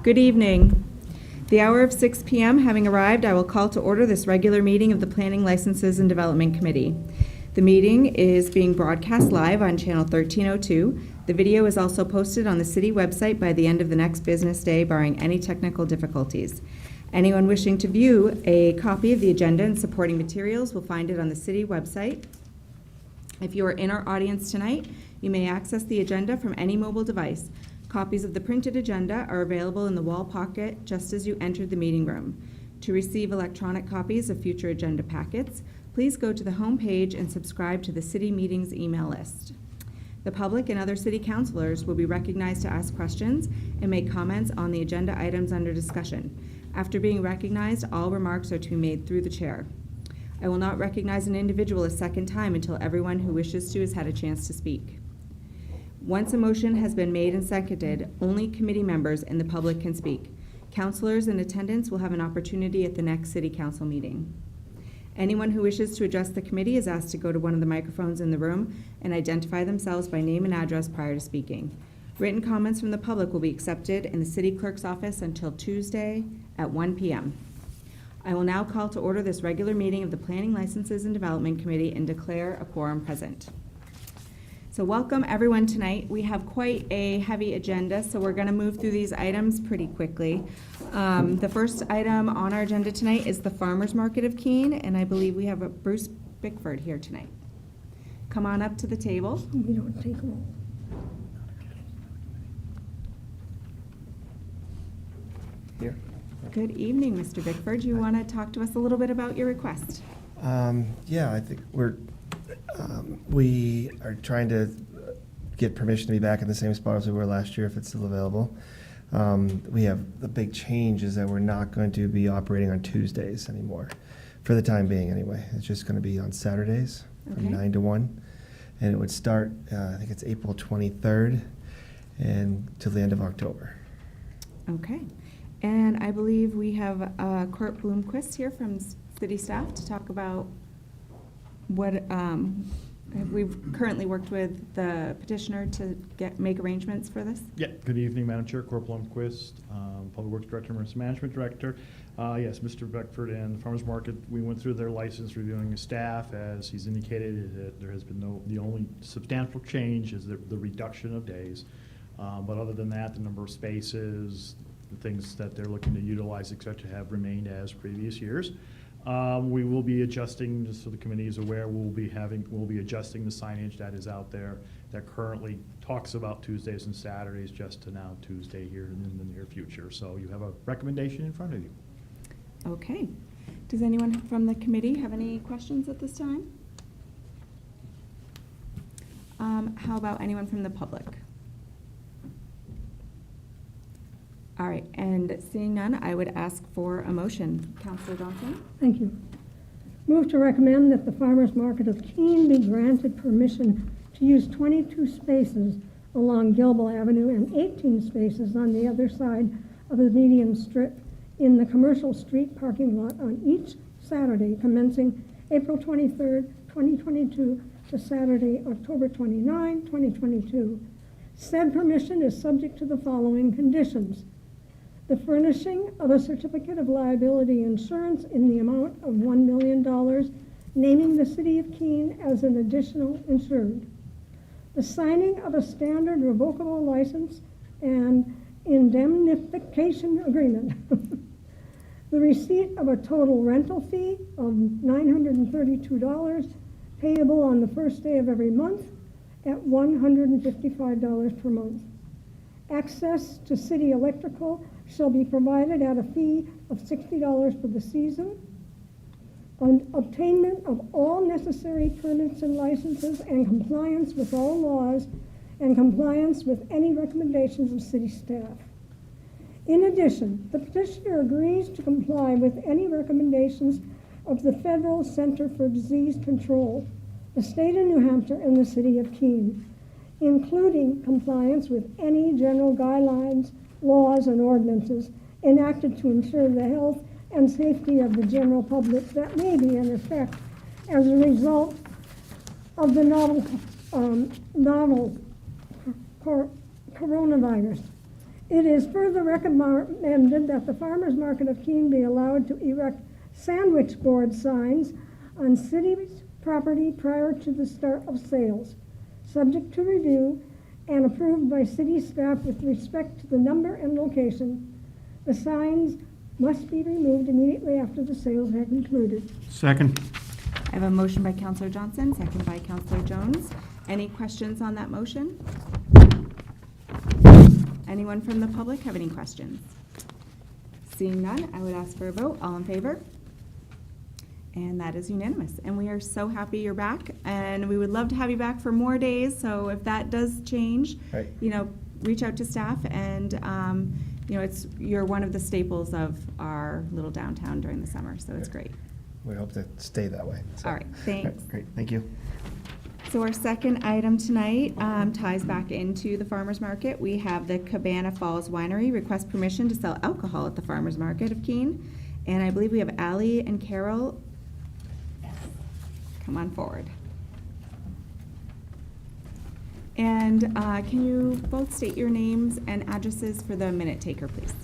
Good evening. The hour of 6 p.m. having arrived, I will call to order this regular meeting of the Planning, Licenses, and Development Committee. The meeting is being broadcast live on Channel 1302. The video is also posted on the city website by the end of the next business day, barring any technical difficulties. Anyone wishing to view a copy of the agenda and supporting materials will find it on the city website. If you are in our audience tonight, you may access the agenda from any mobile device. Copies of the printed agenda are available in the wall pocket just as you entered the meeting room. To receive electronic copies of future agenda packets, please go to the home page and subscribe to the city meetings email list. The public and other city councilors will be recognized to ask questions and make comments on the agenda items under discussion. After being recognized, all remarks are to be made through the chair. I will not recognize an individual a second time until everyone who wishes to has had a chance to speak. Once a motion has been made and seconded, only committee members and the public can speak. Councilors in attendance will have an opportunity at the next city council meeting. Anyone who wishes to address the committee is asked to go to one of the microphones in the room and identify themselves by name and address prior to speaking. Written comments from the public will be accepted in the city clerk's office until Tuesday at 1 p.m. I will now call to order this regular meeting of the Planning, Licenses, and Development Committee and declare a quorum present. So welcome everyone tonight. We have quite a heavy agenda, so we're going to move through these items pretty quickly. The first item on our agenda tonight is the Farmers Market of Keene, and I believe we have Bruce Bickford here tonight. Come on up to the table. We don't take them all. Here. Good evening, Mr. Bickford. You want to talk to us a little bit about your request? Yeah, I think we are trying to get permission to be back in the same spot as we were last year if it's still available. We have the big change is that we're not going to be operating on Tuesdays anymore, for the time being anyway. It's just going to be on Saturdays from 9 to 1. And it would start, I think it's April 23rd and till the end of October. Okay. And I believe we have Court Bloomquist here from city staff to talk about what we've currently worked with the petitioner to make arrangements for this. Yeah, good evening, Madam Chair, Court Bloomquist, Public Works Director, Emergency Management Director. Yes, Mr. Beckford and the Farmers Market, we went through their license reviewing staff. As he's indicated, there has been the only substantial change is the reduction of days. But other than that, the number of spaces, the things that they're looking to utilize, et cetera, have remained as previous years. We will be adjusting, just so the committee is aware, we'll be adjusting the signage that is out there that currently talks about Tuesdays and Saturdays just to now Tuesday here in the near future. So you have a recommendation in front of you. Okay. Does anyone from the committee have any questions at this time? How about anyone from the public? All right, and seeing none, I would ask for a motion. Councilor Johnson? Thank you. Move to recommend that the Farmers Market of Keene be granted permission to use 22 spaces along Gilbo Avenue and 18 spaces on the other side of the median strip in the commercial street parking lot on each Saturday commencing April 23rd, 2022 to Saturday, October 29, 2022. Said permission is subject to the following conditions: the furnishing of a certificate of liability insurance in the amount of $1 million, naming the city of Keene as an additional insured. The signing of a standard revocable license and indemnification agreement. The receipt of a total rental fee of $932 payable on the first day of every month at $155 per month. Access to city electrical shall be provided at a fee of $60 for the season. Obtainment of all necessary permits and licenses and compliance with all laws and compliance with any recommendations of city staff. In addition, the petitioner agrees to comply with any recommendations of the Federal Center for Disease Control, the state of New Hampshire, and the city of Keene, including compliance with any general guidelines, laws, and ordinances enacted to ensure the health and safety of the general public that may be in effect as a result of the novel coronavirus, It is further recommended that the Farmers Market of Keene be allowed to erect sandwich board signs on city property prior to the start of sales, subject to review and approved by city staff with respect to the number and location. The signs must be removed immediately after the sales have concluded. Second. I have a motion by Counselor Johnson, second by Counselor Jones. Any questions on that motion? Anyone from the public have any questions? Seeing none, I would ask for a vote. All in favor? And that is unanimous. And we are so happy you're back, and we would love to have you back for more days. So if that does change, Right. Reach out to staff, and you're one of the staples of our little downtown during the summer. So it's great. We hope to stay that way. So. All right, thanks. Great, thank you. So our second item tonight ties back into the farmer's market. We have the Cabana Falls Winery request permission to sell alcohol at the farmer's market of Keene. And I believe we have Allie and Carol. Come on forward. And can you both state your names and addresses for the minute taker, please?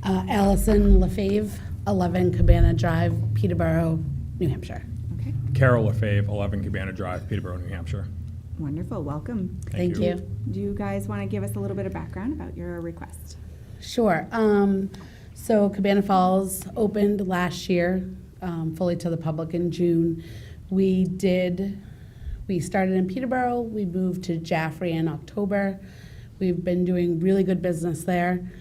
Allison LaFave, 11 Cabana Drive, Peterborough, New Hampshire. Okay, Carol LaFave, 11 Cabana Drive, Peterborough, New Hampshire. wonderful, welcome. Thank you. Do you guys want to give us a little bit of background about your request? Sure. So Cabana Falls opened last year, fully to the public in June. We started in Peterborough, we moved to Jaffrey in October. We've been doing really good business there.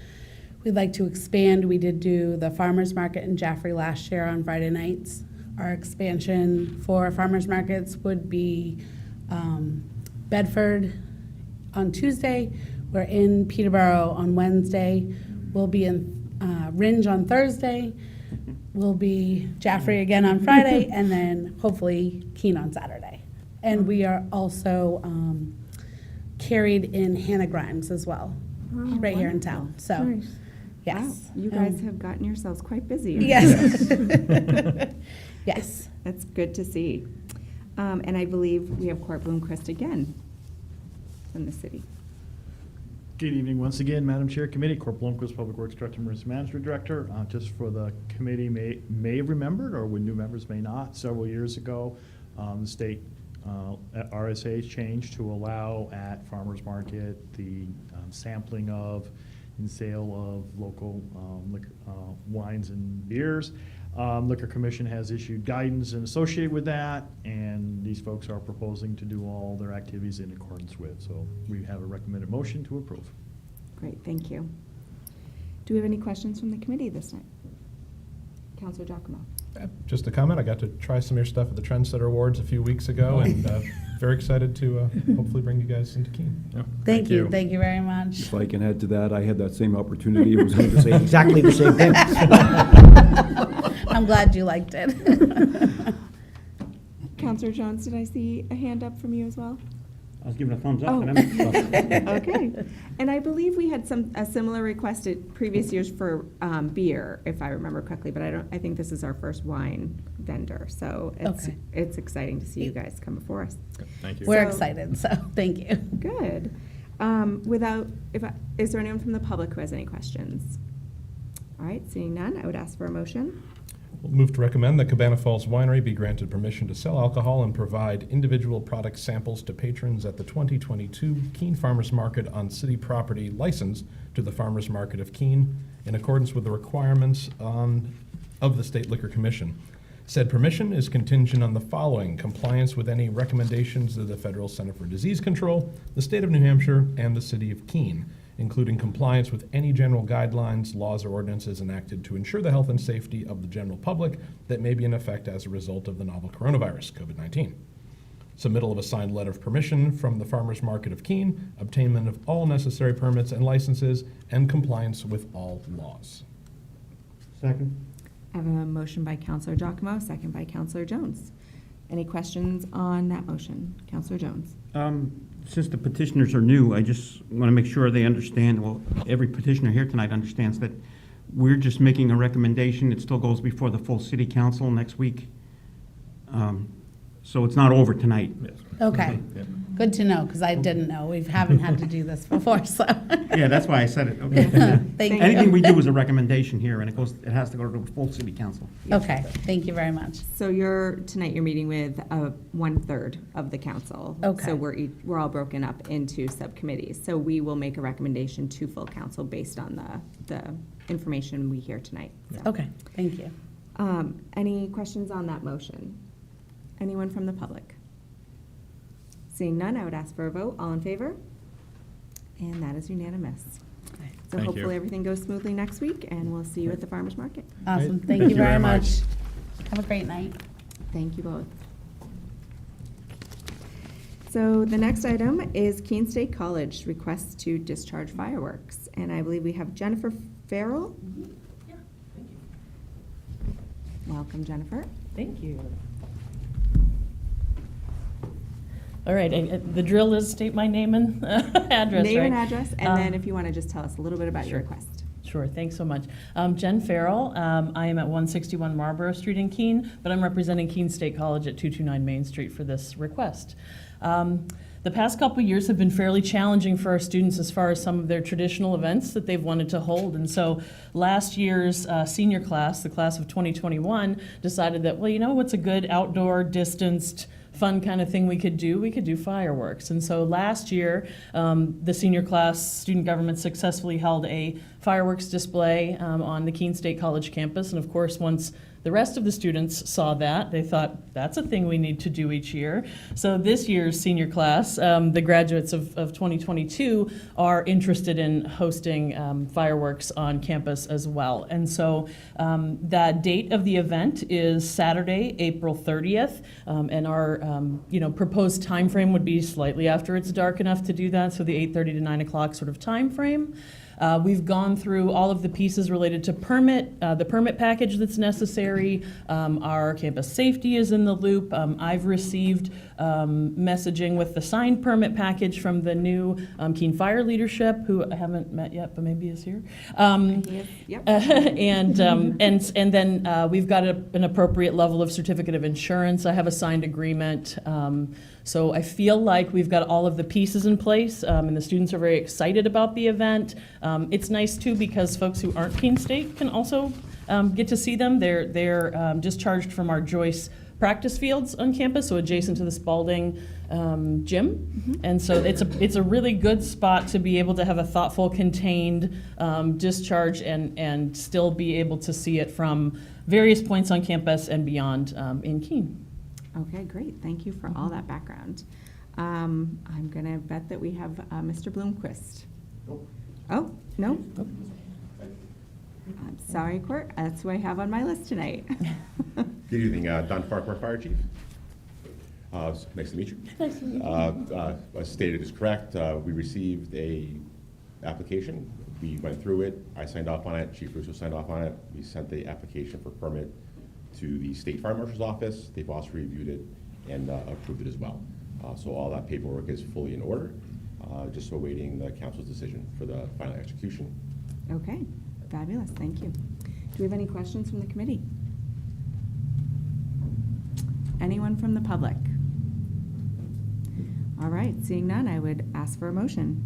We'd like to expand. We did do the farmers market in Jaffrey last year on Friday nights. Our expansion for farmers markets would be Bedford on Tuesday. We're in Peterborough on Wednesday. We'll be in Ringe on Thursday. We'll be Jaffrey again on Friday, and then hopefully Keene on Saturday. And we are also carried in Hannah Grimes as well, Wow, right here in town. So, Nice. yes. Wow, you guys have gotten yourselves quite busy. Yes. Yes. That's good to see. And I believe we have Court Bloomquist again from the city. Good evening once again, Madam Chair, Committee, Court Blomquist, Public Works Director, Emergency Management Director. Just for the committee may have remembered, or when new members may not, several years ago, the state RSA changed to allow at farmers market the sampling of and sale of local liquor, wines and beers. Liquor Commission has issued guidance and associated with that, and these folks are proposing to do all their activities in accordance with. So we have a recommended motion to approve. Great, thank you. Do we have any questions from the committee this night? Counselor Giacomo. Just a comment, I got to try some of your stuff at the Trendsetter Awards a few weeks ago, and very excited to hopefully bring you guys into Keene. Yeah. Thank you. Thank you very much. If I can add to that, I had that same opportunity. I was going to say exactly the same thing. I'm glad you liked it. Counselor Jones, did I see a hand up from you as well? I was giving a thumbs up. Oh. And I'm, Okay. And I believe we had a similar request at previous years for beer, if I remember correctly, but I think this is our first wine vendor. So Okay. it's exciting to see you guys come before us. Thank you. We're So- excited, so thank you. Good. Is there anyone from the public who has any questions? All right, seeing none, I would ask for a motion. We'll move to recommend that Cabana Falls Winery be granted permission to sell alcohol and provide individual product samples to patrons at the 2022 Keene Farmers Market on city property license to the Farmers Market of Keene in accordance with the requirements of the State Liquor Commission. Said permission is contingent on the following: compliance with any recommendations of the Federal Center for Disease Control, the State of New Hampshire, and the City of Keene, including compliance with any general guidelines, laws, or ordinances enacted to ensure the health and safety of the general public that may be in effect as a result of the novel coronavirus, COVID-19. Submittal of a signed letter of permission from the Farmers Market of Keene, obtainment of all necessary permits and licenses, and compliance with all laws. second. I have a motion by Counselor Giacomo, second by Counselor Jones. Any questions on that motion? Counselor Jones. Since the petitioners are new, I just want to make sure they understand, well, every petitioner here tonight understands that we're just making a recommendation. It still goes before the full city council next week. So it's not over tonight. Okay, good to know, because I didn't know. We haven't had to do this before, so. Yeah, that's why I said it. Okay. Thank Anything you. we do is a recommendation here, and it has to go to the full city council. Okay, thank you very much. So tonight you're meeting with 1/3 of the council. Okay. So we're all broken up into subcommittees. So we will make a recommendation to full council based on the information we hear tonight. So, Okay, thank you. Any questions on that motion? Anyone from the public? Seeing none, I would ask for a vote. All in favor? And that is unanimous. So Thank you. hopefully everything goes smoothly next week, and we'll see you at the farmer's market. Awesome, Great. thank you very much. Have a great night. Thank you both. So the next item is Keene State College request to discharge fireworks. And I believe we have Jennifer Farrell. Welcome, Jennifer. Thank you. All right, the drill is state my name and address, Name and right? address, and then if you want to just tell us a little bit about your request. Sure, thanks so much. Jen Farrell, I am at 161 Marlborough Street in Keene, but I'm representing Keene State College at 229 Main Street for this request. The past couple of years have been fairly challenging for our students as far as some of their traditional events that they've wanted to hold. And so last year's senior class, the class of 2021, decided that, well, you know what's a good outdoor, distanced, fun kind of thing we could do? We could do fireworks. And so last year, the senior class student government successfully held a fireworks display on the Keene State College campus. And of course, once the rest of the students saw that, they thought, that's a thing we need to do each year. So this year's senior class, the graduates of 2022, are interested in hosting fireworks on campus as well. And so the date of the event is Saturday, April 30th, and our proposed time frame would be slightly after it's dark enough to do that, so the 8:30 to 9 o'clock sort of time frame. We've gone through all of the pieces related to the permit package that's necessary. Our campus safety is in the loop. I've received messaging with the signed permit package from the new Keene Fire leadership, who I haven't met yet, but maybe is here. Yep. And then we've got an appropriate level of certificate of insurance. I have a signed agreement. So I feel like we've got all of the pieces in place, and the students are very excited about the event. It's nice too because folks who aren't Keene State can also get to see them. They're discharged from our Joyce practice fields on campus, so adjacent to the Spalding gym. And so it's a really good spot to be able to have a thoughtful, contained discharge and still be able to see it from various points on campus and beyond in Keene. Okay, great. Thank you for all that background. I'm going to bet that we have Mr. Bloomquist. Oh, no? I'm sorry, Court. That's who I have on my list tonight. Good evening, Don Farquhar, Fire Chief. Nice to meet you. Nice to meet you. As stated is correct. We received a application. We went through it. I signed off on it. Chief Russo signed off on it. We sent the application for permit to the State Fire Marshal's office. They've also reviewed it and approved it as well. So all that paperwork is fully in order. Just awaiting the council's decision for the final execution. Okay, fabulous. Thank you. Do we have any questions from the committee? Anyone from the public? All right, seeing none, I would ask for a motion.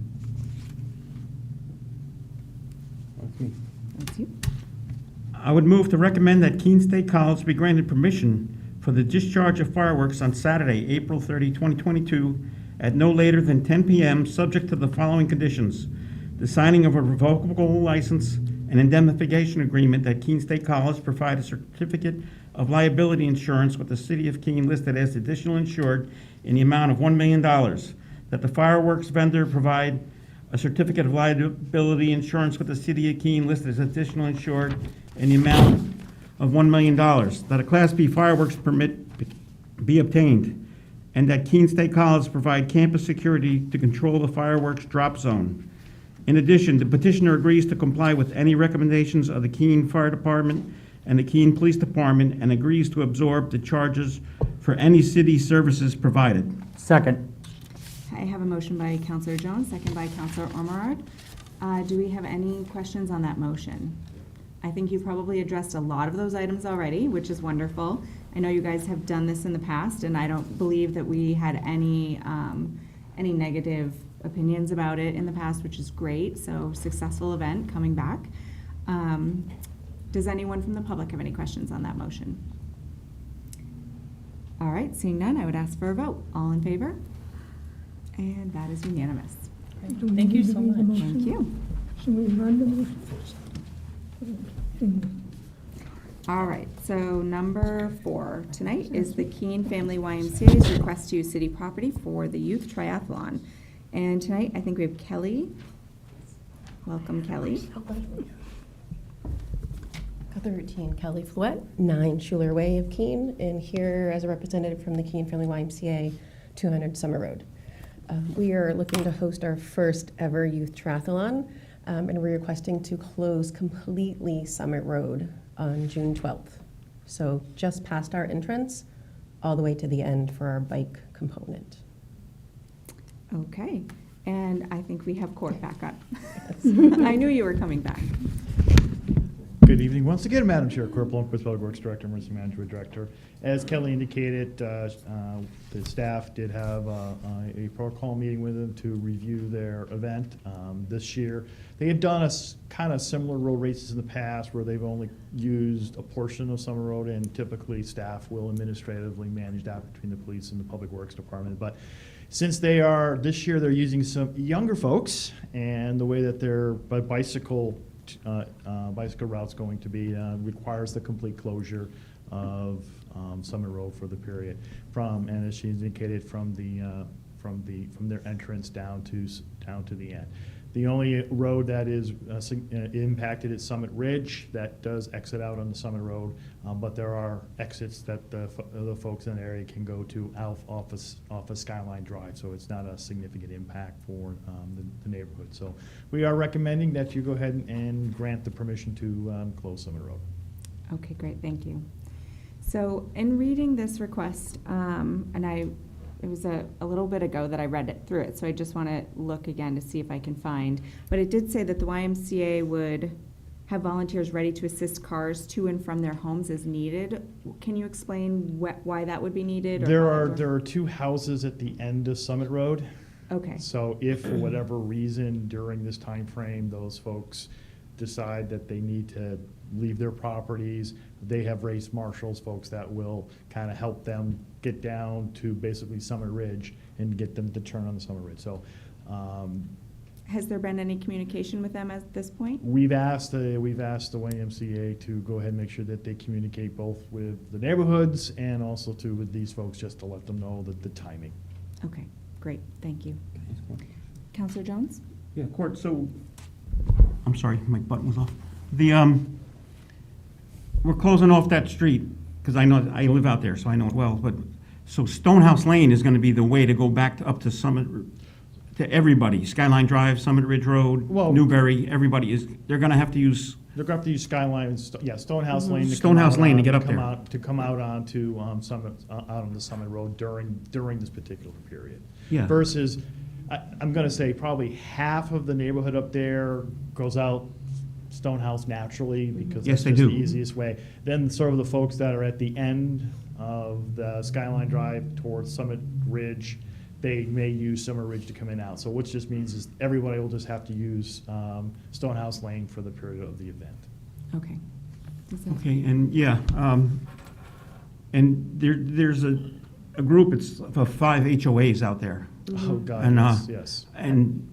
That's you. I would move to recommend that Keene State College be granted permission for the discharge of fireworks on Saturday, April 30, 2022, at no later than 10 p.m., subject to the following conditions: the signing of a revocable license, an indemnification agreement that Keene State College provide a certificate of liability insurance with the City of Keene listed as additional insured in the amount of $1 million, that the fireworks vendor provide a certificate of liability insurance with the City of Keene listed as additional insured in the amount of $1 million, that a Class B fireworks permit be obtained, and that Keene State College provide campus security to control the fireworks drop zone. In addition, the petitioner agrees to comply with any recommendations of the Keene Fire Department and the Keene Police Department and agrees to absorb the charges for any city services provided. Second. I have a motion by Counselor Jones, second by Counselor Ormerod. Do we have any questions on that motion? I think you probably addressed a lot of those items already, which is wonderful. I know you guys have done this in the past, and I don't believe that we had any negative opinions about it in the past, which is great. So successful event coming back. Does anyone from the public have any questions on that motion? All right, seeing none, I would ask for a vote. All in favor? And that is unanimous. Great. Do we Thank you need to so read the much. Thank you. Should we run the motion first? All right, so number 4 tonight is the Keene Family YMCA's request to use city property for the youth triathlon. And tonight, I think we have Kelly. Welcome, Kelly. Got the routine. Kelly Flouette, 9 Schuler Way of Keene, and here as a representative from the Keene Family YMCA, 200 Summer Road. We are looking to host our first ever youth triathlon, and we're requesting to close completely Summit Road on June 12th. So just past our entrance, all the way to the end for our bike component. Okay, and I think we have Court back up. I knew you were coming back. Good evening once again, Madam Chair. Court Blomquist, Public Works Director, Emergency Management Director. As Kelly indicated, the staff did have a protocol meeting with them to review their event this year. They had done a kind of similar road races in the past where they've only used a portion of Summer Road, and typically staff will administratively manage that between the police and the Public Works Department. But since this year they're using some younger folks, and the way that their bicycle route's going to be requires the complete closure of Summit Road for the period and as she indicated, from their entrance down to the end. The only road that is impacted is Summit Ridge. That does exit out on the Summit Road, but there are exits that the folks in the area can go to off of Skyline Drive, so it's not a significant impact for the neighborhood. So we are recommending that you go ahead and grant the permission to close Summit Road. Okay, great, thank you. So in reading this request, it was a little bit ago that I read through it, so I just want to look again to see if I can find. But it did say that the YMCA would have volunteers ready to assist cars to and from their homes as needed. Can you explain why that would be needed? There are 2 houses at the end of Summit Road. Okay. So if for whatever reason during this time frame those folks decide that they need to leave their properties, they have race marshals, folks that will kind of help them get down to basically Summit Ridge and get them to turn on the Summit Ridge. So has there been any communication with them at this point? we've asked the YMCA to go ahead and make sure that they communicate both with the neighborhoods and also with these folks, just to let them know the timing. Okay, great, thank you. Counselor Jones? Yeah, Court, so, I'm sorry, my button was off. We're closing off that street, because I live out there, so I know it well, but, so Stonehouse Lane is gonna be the way to go back up to Summit, to everybody, Skyline Drive, Summit Ridge Road, Well- Newberry, everybody they're gonna have to use, They're going to have to use Skyline, Stonehouse Lane. Stonehouse Lane to get up there. To come out onto Summit, out on the Summit Road during this particular period. Yeah. Versus, I'm going to say probably half of the neighborhood up there goes out Stonehouse naturally, because Yes, that's they just the do. easiest way. Then sort of the folks that are at the end of the Skyline Drive towards Summit Ridge, they may use Summit Ridge to come in out. So which just means is everybody will just have to use Stonehouse Lane for the period of the event. Okay. Is that- okay, and yeah, and there's a group, it's of 5 HOAs out there. Oh, God, And, yes. And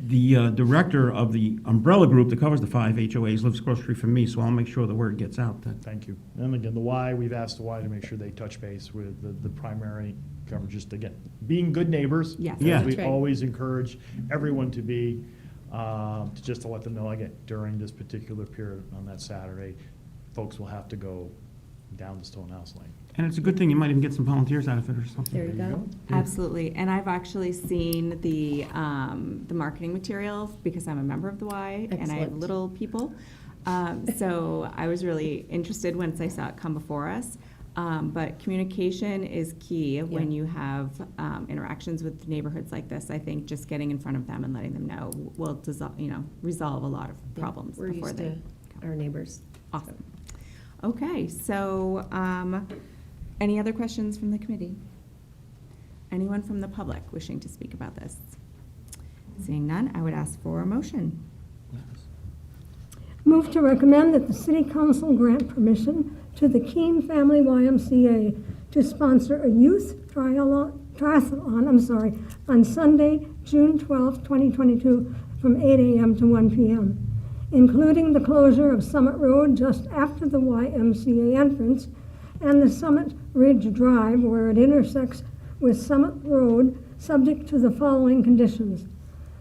the director of the umbrella group that covers the 5 HOAs lives across the street from me, so I'll make sure the word gets out. Thank you. And again, the Y, we've asked the Y to make sure they touch base with the primary coverage, just again, being good neighbors. Yes. Yeah. As we That's right. always encourage everyone to be, just to let them know, again, during this particular period on that Saturday, folks will have to go down to Stonehouse Lane. And it's a good thing, you might even get some volunteers out of it or something. There you go. Absolutely, and I've actually seen the marketing materials because I'm a member of the Y and I have Excellent. little people. So I was really interested once I saw it come before us. But communication is key when you have interactions with neighborhoods like this. I think just getting in front of them and letting them know will resolve a lot of problems We're before used they to our neighbors. Awesome. Okay, so Any other questions from the committee? Anyone from the public wishing to speak about this? Seeing none, I would ask for a motion. Move to recommend that the City Council grant permission to the Keene Family YMCA to sponsor a youth triathlon on Sunday, June 12, 2022, from 8 a.m. to 1 p.m., including the closure of Summit Road just after the YMCA entrance and the Summit Ridge Drive where it intersects with Summit Road, subject to the following conditions: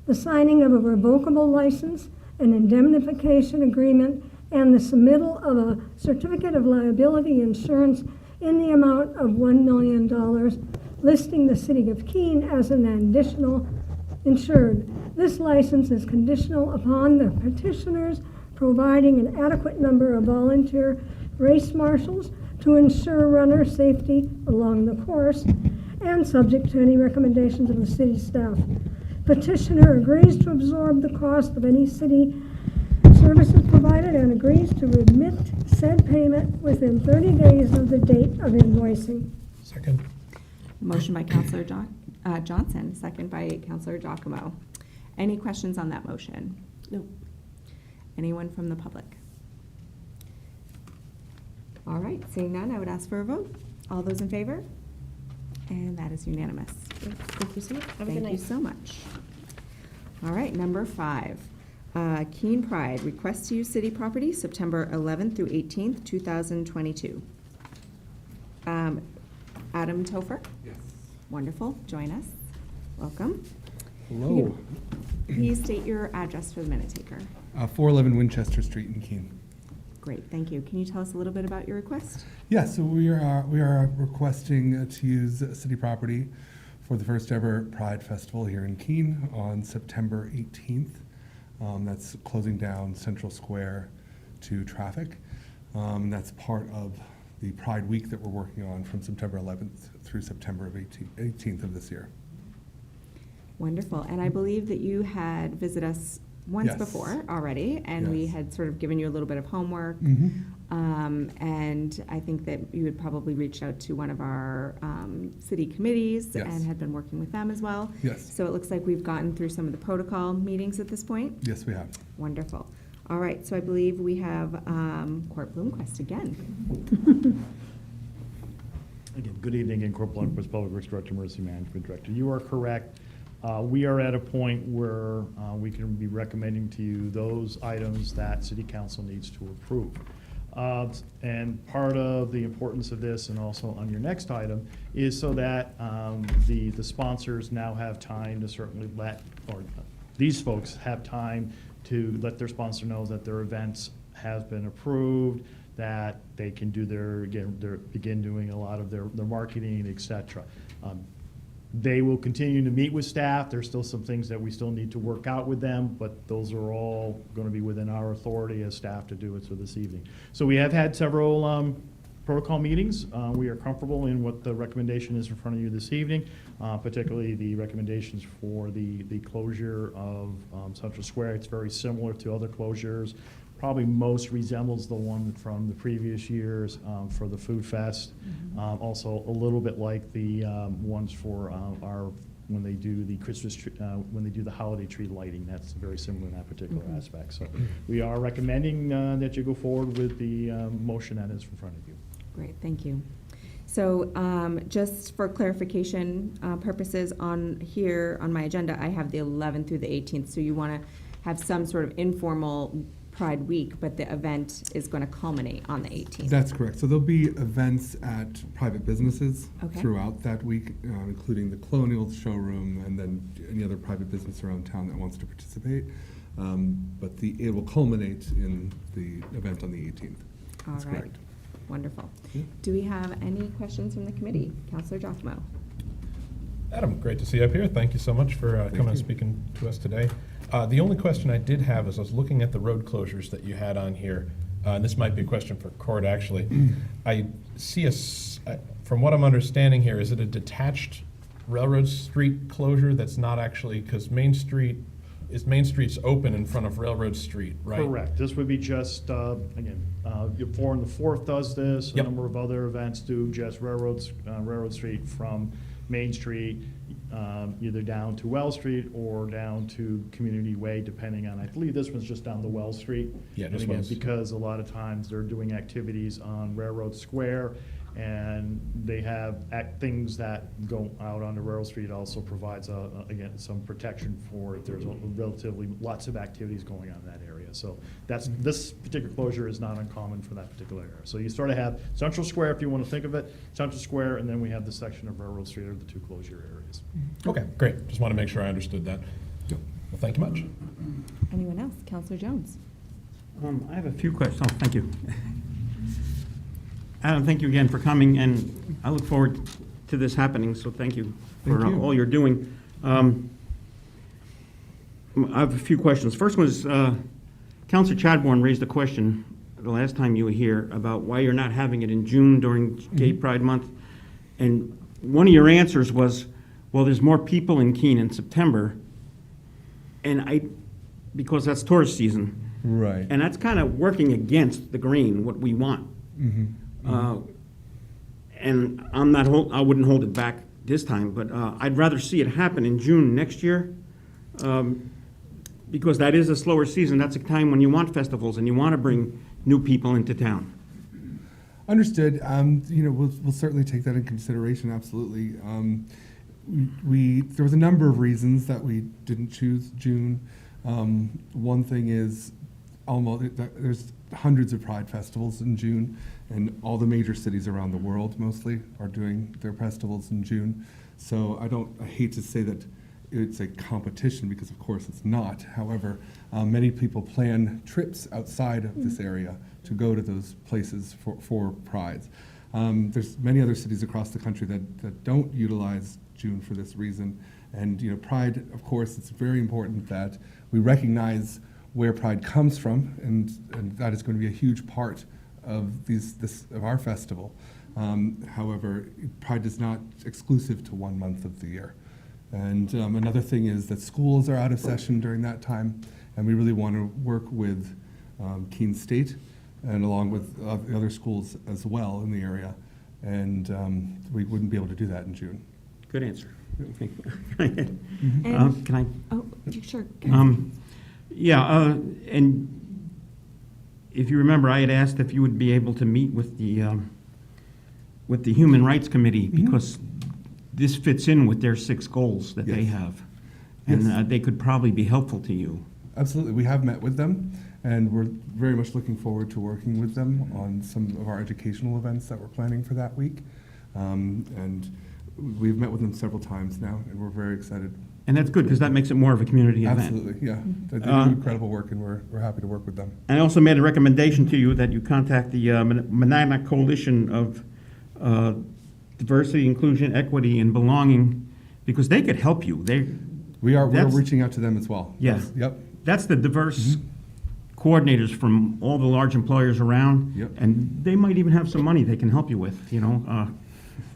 the signing of a revocable license, an indemnification agreement, and the submittal of a certificate of liability insurance in the amount of $1 million, listing the City of Keene as an additional insured. This license is conditional upon the petitioners providing an adequate number of volunteer race marshals to ensure runner safety along the course, and subject to any recommendations of the city staff. Petitioner agrees to absorb the cost of any city services provided and agrees to remit said payment within 30 days of the date of invoicing. Second. Motion by Councilor Johnson, second by Councilor Giacomo. Any questions on that motion? No. Anyone from the public? All right, seeing none, I would ask for a vote. All those in favor? And that is unanimous. Thank you so much. Have a good Thank night. you so much. All right, number 5. Keene Pride, request to use city property, September 11th through 18th, 2022. Adam Topher? Yes. Wonderful, join us. Welcome. Hello. Please state your address for the minute taker. 411 Winchester Street in Keene. Great, thank you. Can you tell us a little bit about your request? Yeah, so we are requesting to use city property for the first ever Pride Festival here in Keene on September 18th. That's closing down Central Square to traffic. That's part of the Pride Week that we're working on from September 11th through September 18th of this year. Wonderful. And I believe that you had visited us once Yes. before already, and we Yes. had sort of given you a little bit of homework. And I think that you had probably reached out to one of our city committees Yes. and had been working with them as well. Yes. So it looks like we've gotten through some of the protocol meetings at this point. Yes, we have. Wonderful. All right, so I believe we have Court Bloomquist again. Again, good evening, again, Court Blomquist, Public Works Director, Emergency Management Director. You are correct. We are at a point where we can be recommending to you those items that City Council needs to approve. And part of the importance of this, and also on your next item, is so that the sponsors now have time to certainly these folks have time to let their sponsor know that their events have been approved, that they can do begin doing a lot of their marketing, et cetera. They will continue to meet with staff. There's still some things that we still need to work out with them, but those are all going to be within our authority as staff to do it for this evening. So we have had several protocol meetings. We are comfortable in what the recommendation is in front of you this evening, particularly the recommendations for the closure of Central Square. It's very similar to other closures. Probably most resembles the one from the previous years for the Food Fest. Also a little bit like the ones for when they do the Christmas tree, when they do the holiday tree lighting. That's very similar in that particular aspect. So we are recommending that you go forward with the motion that is in front of you. Great, thank you. So just for clarification purposes, on here on my agenda, I have the 11th through the 18th. So you want to have some sort of informal Pride Week, but the event is going to culminate on the 18th. That's correct. So there'll be events at private businesses Okay. throughout that week, including the Colonial showroom and then any other private business around town that wants to participate. But it will culminate in the event on the 18th. All That's right. correct. Wonderful. Yeah. Do we have any questions from the committee? Councilor Giacomo. Adam, great to see you up here. Thank you so much for coming and speaking to us today. The only question I did have is I was looking at the road closures that you had on here, and this might be a question for Court, actually. I see from what I'm understanding here, is it a detached Railroad Street closure that's not actually, because Main Street is Main Street's open in front of Railroad Street, right? Correct. This would be just, again, your 4 and the 4th does this. A Yep. number of other events do just Railroad Street from Main Street, either down to Wells Street or down to Community Way, depending on, I believe this one's just down the Wells Street. Yeah, And just again, Wells. because a lot of times they're doing activities on Railroad Square, and they have things that go out onto Railroad Street, also provides, again, some protection for if there's relatively lots of activities going on in that area. So this particular closure is not uncommon for that particular area. So you sort of have Central Square, if you want to think of it, Central Square, and then we have the section of Railroad Street are the 2 closure areas. Okay, great. Just want to make sure I understood that. Well, thank you much. Anyone else? Counselor Jones? I have a few questions. Oh, thank you. Adam, thank you again for coming, and I look forward to this happening, so thank you for Thank you. all you're doing. I have a few questions. First one is, Counselor Chadbourne raised a question the last time you were here about why you're not having it in June during Gay Pride Month. And one of your answers was, well, there's more people in Keene in September, because that's tourist season. Right. And that's kind of working against the green, what we want. And I wouldn't hold it back this time, but I'd rather see it happen in June next year, because that is a slower season. That's a time when you want festivals and you want to bring new people into town. Understood. We'll certainly take that in consideration, absolutely. There was a number of reasons that we didn't choose June. One thing is there's hundreds of Pride festivals in June, and all the major cities around the world mostly are doing their festivals in June. So I hate to say that it's a competition, because of course it's not. However, many people plan trips outside of this area to go to those places for Prides. There's many other cities across the country that don't utilize June for this reason. And Pride, of course, it's very important that we recognize where Pride comes from, and that is going to be a huge part of of our festival. However, Pride is not exclusive to 1 month of the year. And another thing is that schools are out of session during that time, and we really want to work with Keene State and along with the other schools as well in the area. And we wouldn't be able to do that in June. Good answer. And- Can I? Oh, sure. Yeah, and if you remember, I had asked if you would be able to meet with the Human Rights Committee, because this fits in with their 6 goals that they Yes. have. And Yes. they could probably be helpful to you. Absolutely. We have met with them, and we're very much looking forward to working with them on some of our educational events that we're planning for that week. And we've met with them several times now, and we're very excited. And that's good, because that makes it more of a community event. Absolutely, yeah. They do incredible work, and we're happy to work with them. I also made a recommendation to you that you contact the Monadnock Coalition of Diversity, Inclusion, Equity, and Belonging, because they could help you. We're That's- reaching out to them as well. Yeah. Yes, yep. That's the diverse coordinators from all the large employers around. Yep. And they might even have some money they can help you with,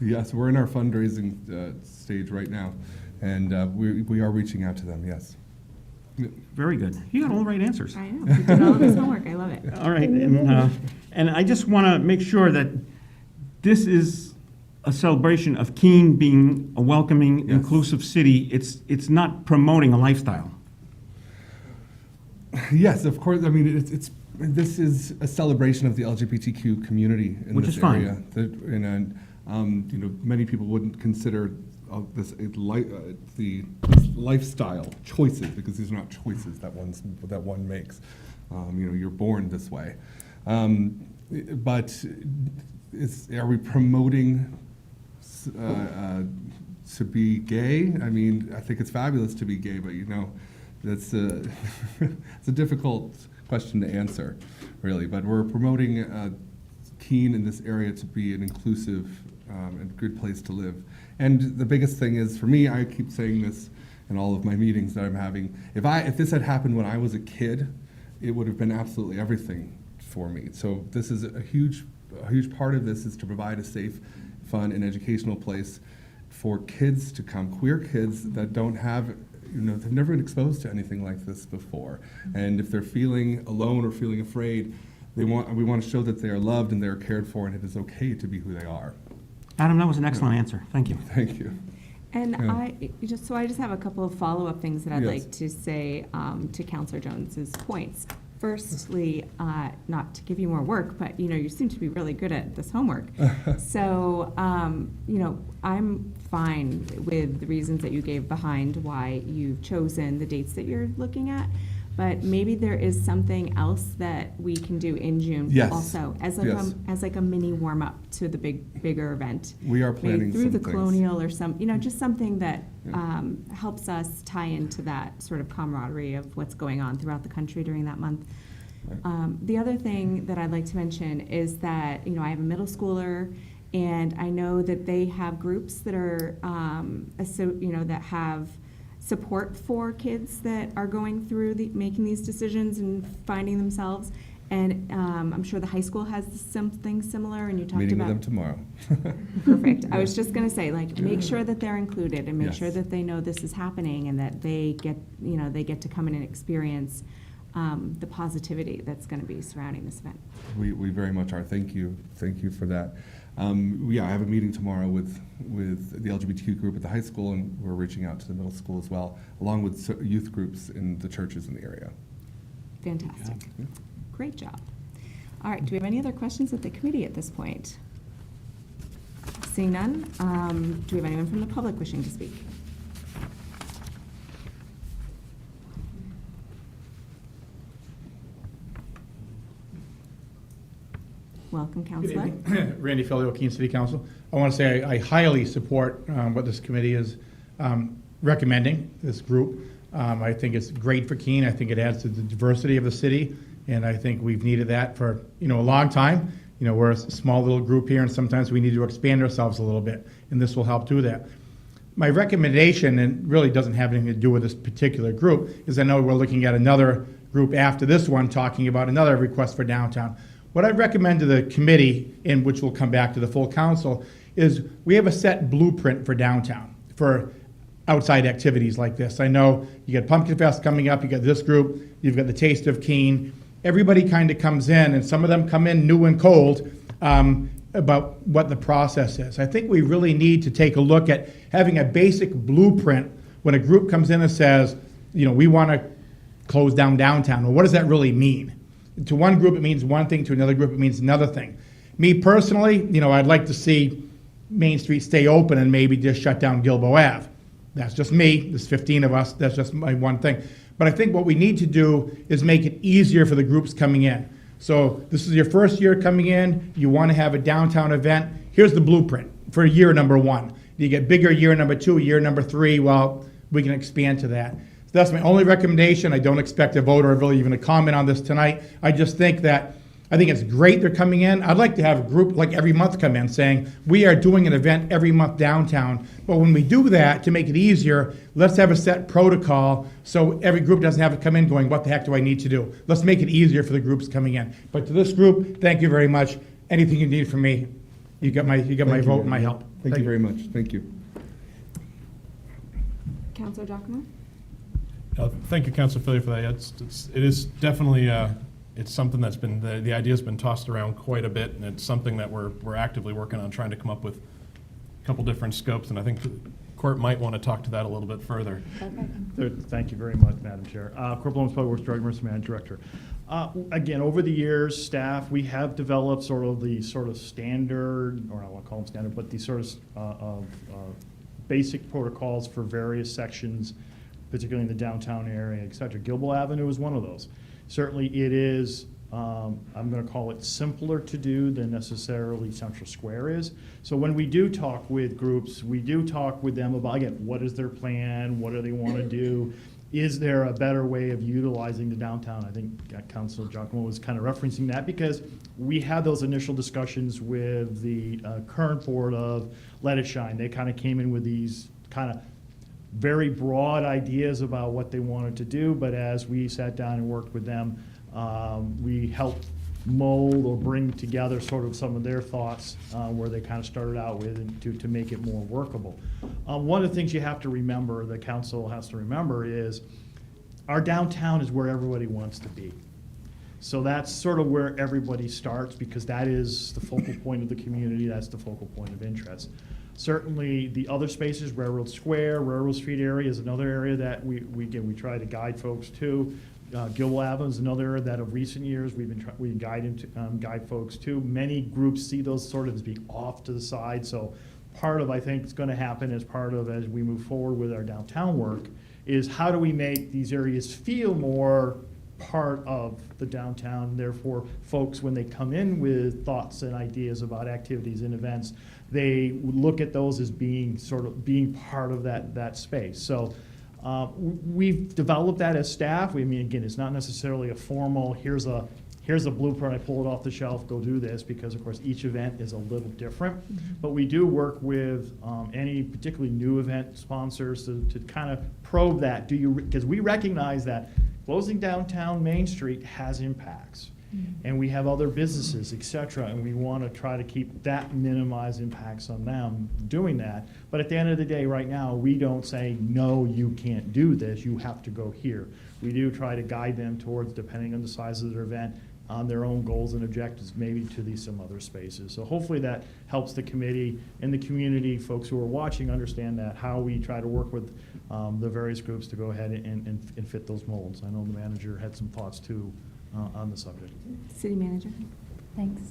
Yes, we're in our fundraising stage right now, and we are reaching out to them, yes. Very good. You got all the right answers. I know. He did all of his homework. I love it. All right, and I just want to make sure that this is a celebration of Keene being a welcoming, Yes. inclusive city. It's not promoting a lifestyle. Yes, of course. I mean, this is a celebration of the LGBTQ community in Which this is fine. area. Many people wouldn't consider the lifestyle choices, because these are not choices that one makes. You're born this way. But are we promoting to be gay? I mean, I think it's fabulous to be gay, but that's it's a difficult question to answer, really. But we're promoting Keene in this area to be an inclusive and good place to live. And the biggest thing is, for me, I keep saying this in all of my meetings that I'm having, if this had happened when I was a kid, it would have been absolutely everything for me. So this is a huge part of this is to provide a safe, fun, and educational place for kids to come, queer kids that don't have they've never been exposed to anything like this before. And if they're feeling alone or feeling afraid, we want to show that they are loved and they're cared for, and it is okay to be who they are. Adam, that was an excellent answer. Thank you. Thank you. And Yeah. I just have a couple of follow-up things that I'd Yes. like to say to Counselor Jones's points. Firstly, not to give you more work, but you seem to be really good at this homework. So I'm fine with the reasons that you gave behind why you've chosen the dates that you're looking at. But maybe there is something else that we can do in June Yes. also as Yes. a mini warm up to the bigger event. We are Maybe planning through some the things. Colonial or just something that Yeah. helps us tie into that sort of camaraderie of what's going on throughout the country during that month. The other thing that I'd like to mention is that, I have a middle schooler, and I know that they have groups that are, that have support for kids that are going through making these decisions and finding themselves. And I'm sure the high school has something similar, and you talked Meeting about. with them tomorrow. Perfect. I was just gonna say, make sure that they're included and make Yes. sure that they know this is happening and that they get to come in and experience the positivity that's gonna be surrounding this event. We very much are. Thank you for that. I have a meeting tomorrow with the LGBTQ group at the high school, and we're reaching out to the middle school as well, along with youth groups in the churches in the area. Fantastic. Great job. All right, do we have any other questions of the committee at this point? Seeing none, do we have anyone from the public wishing to speak? Welcome, Counselor. Randy Filio, Keene City Council. I want to say I highly support what this committee is recommending, this group. I think it's great for Keene. I think it adds to the diversity of the city, and I think we've needed that for a long time. We're a small little group here, and sometimes we need to expand ourselves a little bit, and this will help do that. My recommendation, and really doesn't have anything to do with this particular group, is I know we're looking at another group after this one talking about another request for downtown. What I recommend to the committee, and which will come back to the full council, is we have a set blueprint for downtown, for outside activities like this. I know you got Pumpkin Fest coming up, you got this group, you've got the Taste of Keene. Everybody kind of comes in, and some of them come in new and cold about what the process is. I think we really need to take a look at having a basic blueprint when a group comes in and says, we want to close down downtown. Well, what does that really mean? To one group, it means one thing. To another group, it means another thing. Me personally, I'd like to see Main Street stay open and maybe just shut down Gilboa Ave. That's just me. There's 15 of us. That's just my one thing. But I think what we need to do is make it easier for the groups coming in. So this is your first year coming in. You want to have a downtown event. Here's the blueprint for year number 1. You get bigger year number 2, year number 3. Well, we can expand to that. So that's my only recommendation. I don't expect a vote or really even a comment on this tonight. I just think it's great they're coming in. I'd like to have a group like every month come in saying, we are doing an event every month downtown. But when we do that, to make it easier, let's have a set protocol so every group doesn't have to come in going, what the heck do I need to do? Let's make it easier for the groups coming in. But to this group, thank you very much. Anything you need from me, you got my vote and my help. Thank you very much. Thank you. Counselor Giacomo? Thank you, Councilor Filio, for that. It is definitely it's something that's been the idea's been tossed around quite a bit, and it's something that we're actively working on trying to come up with a couple different scopes. And I think the court might want to talk to that a little bit further. Thank you very much, Madam Chair. Corporal Public Works Drug Emergency Management Director. Again, over the years, staff, we have developed sort of standard, or I don't want to call them standard, but these sort of basic protocols for various sections, particularly in the downtown area, et cetera. Gilboa Avenue is one of those. Certainly it is, I'm going to call it simpler to do than necessarily Central Square is. So when we do talk with groups, we do talk with them about, again, what is their plan? What do they want to do? Is there a better way of utilizing the downtown? I think Councilor Giacomo was kind of referencing that because we had those initial discussions with the current board of Let It Shine. They kind of came in with these kind of very broad ideas about what they wanted to do, but as we sat down and worked with them, we helped mold or bring together sort of some of their thoughts where they kind of started out with and to make it more workable. One of the things you have to remember, the council has to remember, is our downtown is where everybody wants to be. So that's sort of where everybody starts, because that is the focal point of the community, that's the focal point of interest. Certainly, the other spaces, Railroad Square, Railroad Street area is another area that we try to guide folks to. Gilboa Avenue is another area that of recent years we guide folks to. Many groups see those sort of as being off to the side. So part of, I think, is going to happen as part of as we move forward with our downtown work is how do we make these areas feel more part of the downtown. Therefore, folks, when they come in with thoughts and ideas about activities and events, they look at those as being part of that space. So we've developed that as staff. I mean, again, it's not necessarily a formal, here's a blueprint, I pull it off the shelf, go do this, because of course each event is a little different. But we do work with any particularly new event sponsors to kind of probe that. Because we recognize that closing downtown Main Street has impacts. And we have other businesses, et cetera, and we want to try to keep that, minimize impacts on them doing that. But at the end of the day, right now, we don't say, no, you can't do this, you have to go here. We do try to guide them towards, depending on the size of their event, on their own goals and objectives, maybe to some other spaces. So hopefully that helps the committee and the community, folks who are watching, understand that, how we try to work with the various groups to go ahead and fit those molds. I know the manager had some thoughts too on the subject. City Manager. Thanks.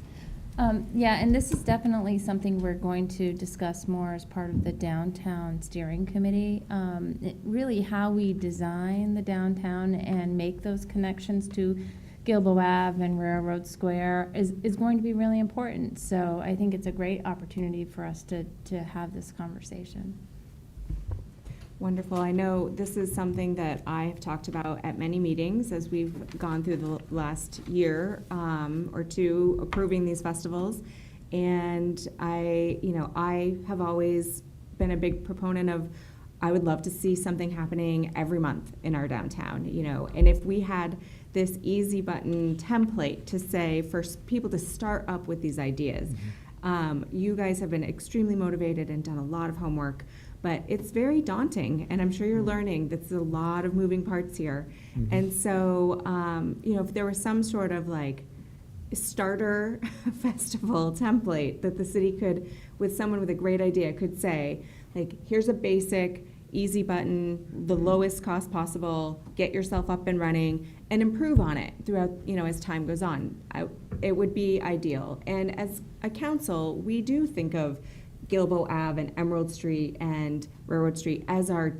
Yeah, and this is definitely something we're going to discuss more as part of the downtown steering committee. Really how we design the downtown and make those connections to Gilboa Ave and Railroad Square is going to be really important. So I think it's a great opportunity for us to have this conversation. Wonderful. I know this is something that I have talked about at many meetings as we've gone through the last year or two approving these festivals. And I have always been a big proponent of, I would love to see something happening every month in our downtown, and if we had this easy button template to say for people to start up with these ideas. You guys have been extremely motivated and done a lot of homework. But it's very daunting, and I'm sure you're learning that there's a lot of moving parts here. And so, if there was some sort of like starter festival template that the city could, with someone with a great idea, could say, like, here's a basic, easy button, the lowest cost possible, get yourself up and running, and improve on it throughout, as time goes on. It would be ideal. And as a council, we do think of Gilboa Ave and Emerald Street and Railroad Street as our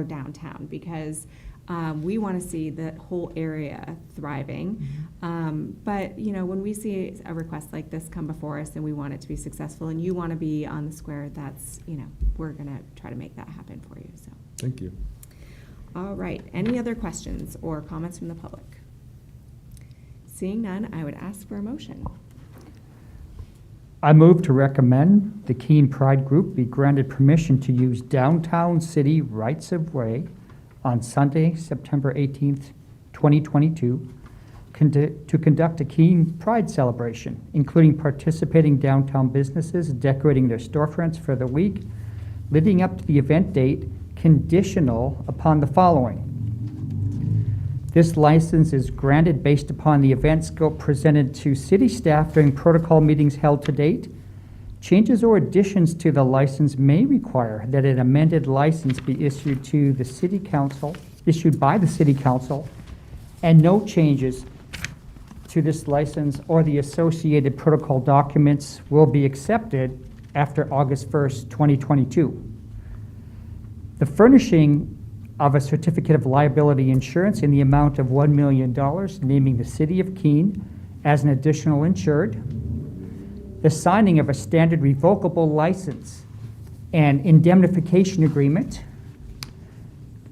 downtown, because we want to see the whole area thriving. But when we see a request like this come before us and we want it to be successful and you want to be on the square, that's we're gonna try to make that happen for you. So Thank you. all right, any other questions or comments from the public? Seeing none, I would ask for a motion. I move to recommend the Keene Pride Group be granted permission to use downtown city rights-of-way on Sunday, September 18th, 2022, to conduct a Keene Pride celebration, including participating downtown businesses decorating their storefronts for the week leading up to the event date, conditional upon the following. This license is granted based upon the event scope presented to city staff during protocol meetings held to date. Changes or additions to the license may require that an amended license be issued to the city council, issued by the city council, and no changes to this license or the associated protocol documents will be accepted after August 1st, 2022. The furnishing of a certificate of liability insurance in the amount of $1 million, naming the city of Keene as an additional insured, the signing of a standard revocable license and indemnification agreement,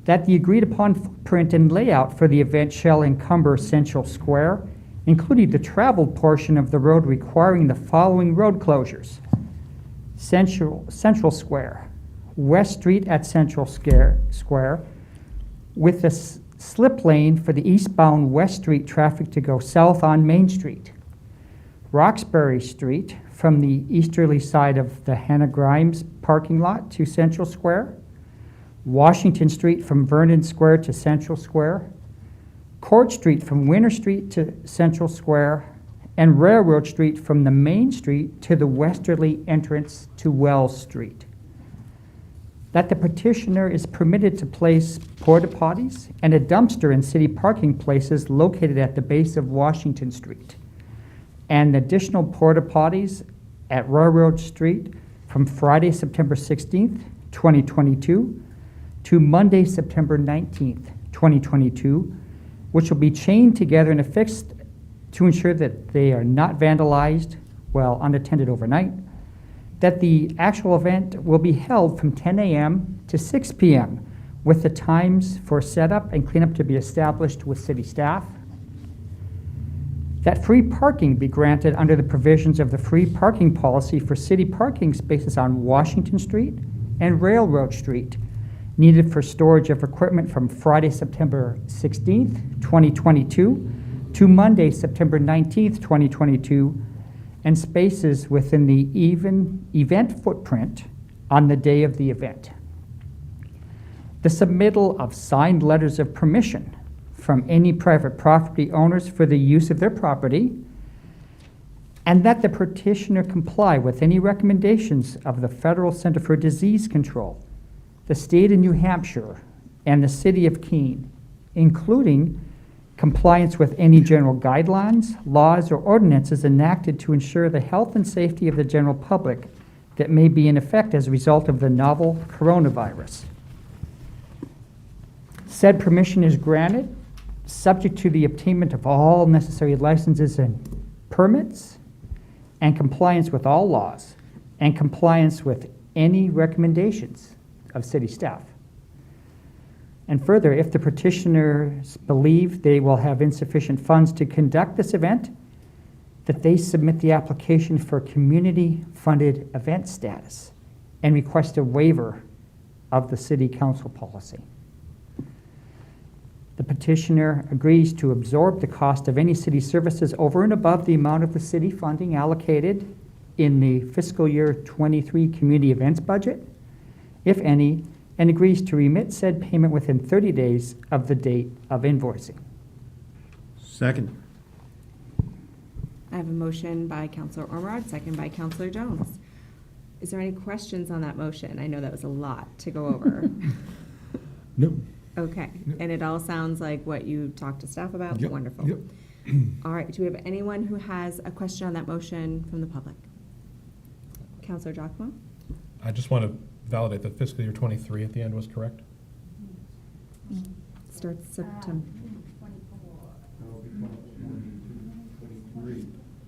that the agreed upon footprint and layout for the event shall encumber Central Square, including the traveled portion of the road requiring the following road closures: Central Square, West Street at Central Square, with a slip lane for the eastbound West Street traffic to go south on Main Street. Roxbury Street from the easterly side of the Hannah Grimes parking lot to Central Square, Washington Street from Vernon Square to Central Square, Court Street from Winter Street to Central Square, and Railroad Street from the main street to the westerly entrance to Wells Street. That the petitioner is permitted to place porta potties and a dumpster in city parking places located at the base of Washington Street, and additional porta potties at Railroad Street from Friday, September 16th, 2022 to Monday, September 19th, 2022, which will be chained together and affixed to ensure that they are not vandalized while unattended overnight, that the actual event will be held from 10 a.m. to 6 p.m. with the times for setup and cleanup to be established with city staff, that free parking be granted under the provisions of the free parking policy for city parking spaces on Washington Street and Railroad Street, needed for storage of equipment from Friday, September 16th, 2022 to Monday, September 19th, 2022, and spaces within the event footprint on the day of the event. The submittal of signed letters of permission from any private property owners for the use of their property, and that the petitioner comply with any recommendations of the Federal Center for Disease Control, the state of New Hampshire, and the city of Keene, including compliance with any general guidelines, laws, or ordinances enacted to ensure the health and safety of the general public that may be in effect as a result of the novel coronavirus. Said permission is granted, subject to the obtainment of all necessary licenses and permits, and compliance with all laws, and compliance with any recommendations of city staff. And further, if the petitioners believe they will have insufficient funds to conduct this event, that they submit the application for community-funded event status and request a waiver of the city council policy. The petitioner agrees to absorb the cost of any city services over and above the amount of the city funding allocated in the fiscal year 23 community events budget, if any, and agrees to remit said payment within 30 days of the date of invoicing. Second. I have a motion by Counselor Ormerod, second by Counselor Jones. Is there any questions on that motion? I know that was a lot to go over. No. Okay, and it all sounds like what you talked to staff about? Yep, Wonderful. yep. All right, do we have anyone who has a question on that motion from the public? Counselor Giacomo? I just want to validate that fiscal year 23 at the end was correct. Starts September.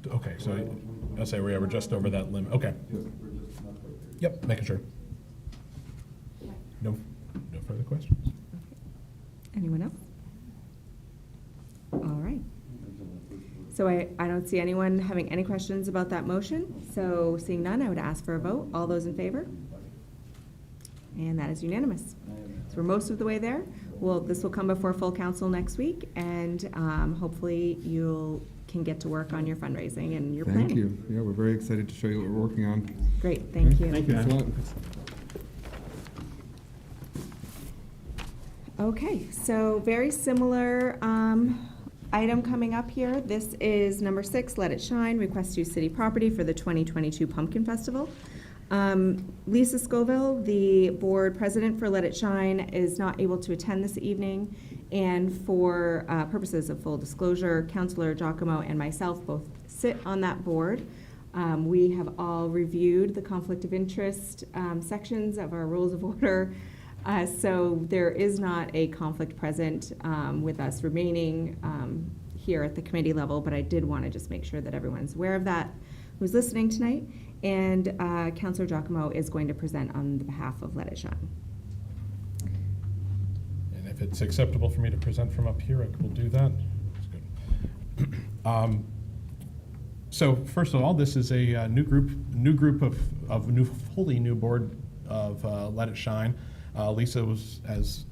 Okay, so I'll say we were just over that limit. Okay. Yep, making sure. No further questions. Anyone else? All right. So I don't see anyone having any questions about that motion. So seeing none, I would ask for a vote. All those in favor? And that is unanimous. So we're most of the way there. This will come before full council next week, and hopefully you can get to work on your fundraising and your planning. Thank you. Yeah, we're very excited to show you what we're working on. Great, thank you. Thank you, Thanks a Adam. lot. Okay, so very similar item coming up here. This is number 6, Let It Shine, request to use city property for the 2022 Pumpkin Festival. Lisa Scoville, the board president for Let It Shine, is not able to attend this evening. And for purposes of full disclosure, Councilor Giacomo and myself both sit on that board. We have all reviewed the conflict of interest sections of our rules of order. So there is not a conflict present with us remaining here at the committee level, but I did want to just make sure that everyone's aware of that who's listening tonight. And Councilor Giacomo is going to present on the behalf of Let It Shine. And if it's acceptable for me to present from up here, I will do that. That's good. So first of all, this is a new group of wholly new board of Let It Shine. Lisa was, as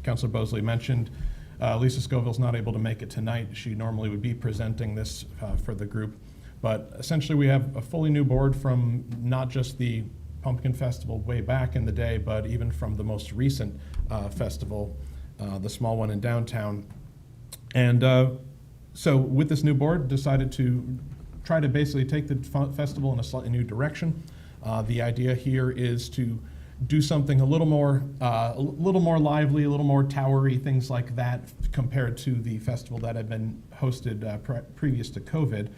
Councilor Bosley mentioned, Lisa Scoville's not able to make it tonight. She normally would be presenting this for the group. But essentially, we have a fully new board from not just the Pumpkin Festival way back in the day, but even from the most recent festival, the small one in downtown. And so with this new board, decided to try to basically take the festival in a slightly new direction. The idea here is to do something a little more lively, a little more towery, things like that, compared to the festival that had been hosted previous to COVID,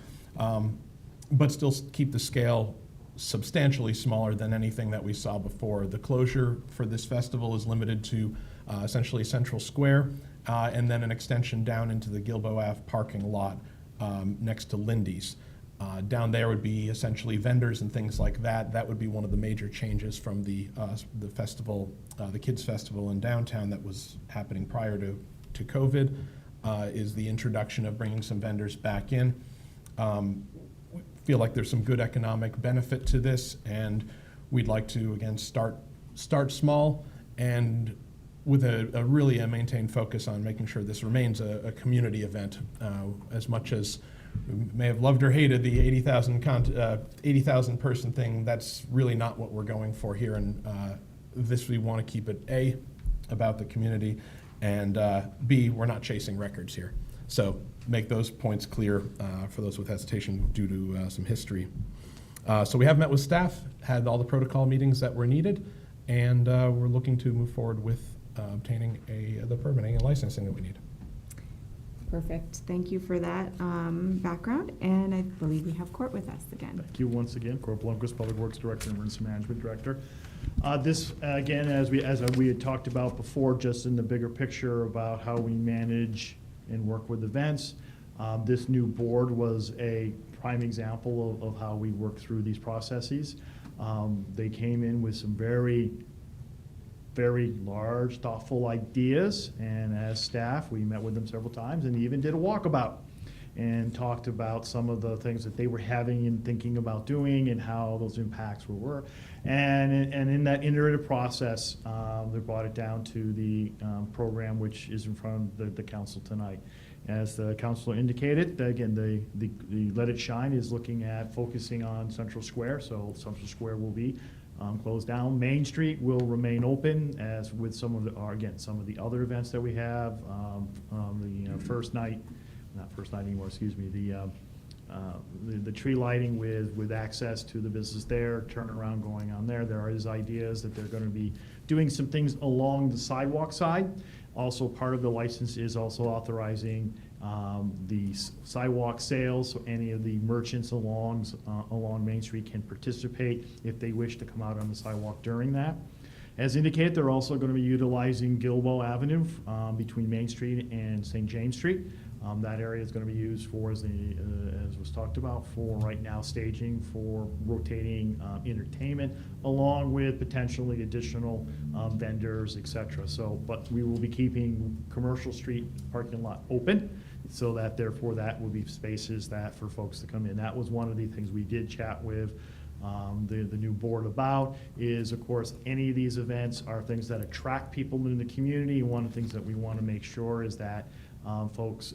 but still keep the scale substantially smaller than anything that we saw before. The closure for this festival is limited to essentially Central Square, and then an extension down into the Gilbo Ave parking lot next to Lindy's. Down there would be essentially vendors and things like that. That would be one of the major changes from the festival, the Kids Festival in downtown that was happening prior to COVID, is the introduction of bringing some vendors back in. We feel like there's some good economic benefit to this, and we'd like to, again, start small and with a really maintained focus on making sure this remains a community event. As much as we may have loved or hated the 80,000 person thing, that's really not what we're going for here. And this, we want to keep it A, about the community, and B, we're not chasing records here. So make those points clear for those with hesitation due to some history. So we have met with staff, had all the protocol meetings that were needed, and we're looking to move forward with obtaining the permitting and licensing that we need. Perfect. Thank you for that background, and I believe we have Court with us again. Thank you once again, Court Blomquist, Public Works Director and Emergency Management Director. This, again, as we had talked about before, just in the bigger picture about how we manage and work with events, this new board was a prime example of how we work through these processes. They came in with some very large, thoughtful ideas, and as staff, we met with them several times and even did a walkabout and talked about some of the things that they were having and thinking about doing and how those impacts were. And in that iterative process, they brought it down to the program which is in front of the council tonight. As the councilor indicated, again, the Let It Shine is looking at focusing on Central Square, so Central Square will be closed down. Main Street will remain open, as with some of the other events that we have. First night, not first night anymore, excuse me, the tree lighting with access to the business there, turnaround going on there. There is ideas that they're going to be doing some things along the sidewalk side. Also, part of the license is also authorizing the sidewalk sales, so any of the merchants along Main Street can participate if they wish to come out on the sidewalk during that. As indicated, they're also going to be utilizing Gilbo Avenue between Main Street and St. James Street. That area is going to be used for, as was talked about, for right now staging for rotating entertainment, along with potentially additional vendors, etc. So, but we will be keeping Commercial Street parking lot open, so that therefore that will be spaces that for folks to come in. That was one of the things we did chat with the new board about, is of course any of these events are things that attract people in the community. One of the things that we want to make sure is that folks,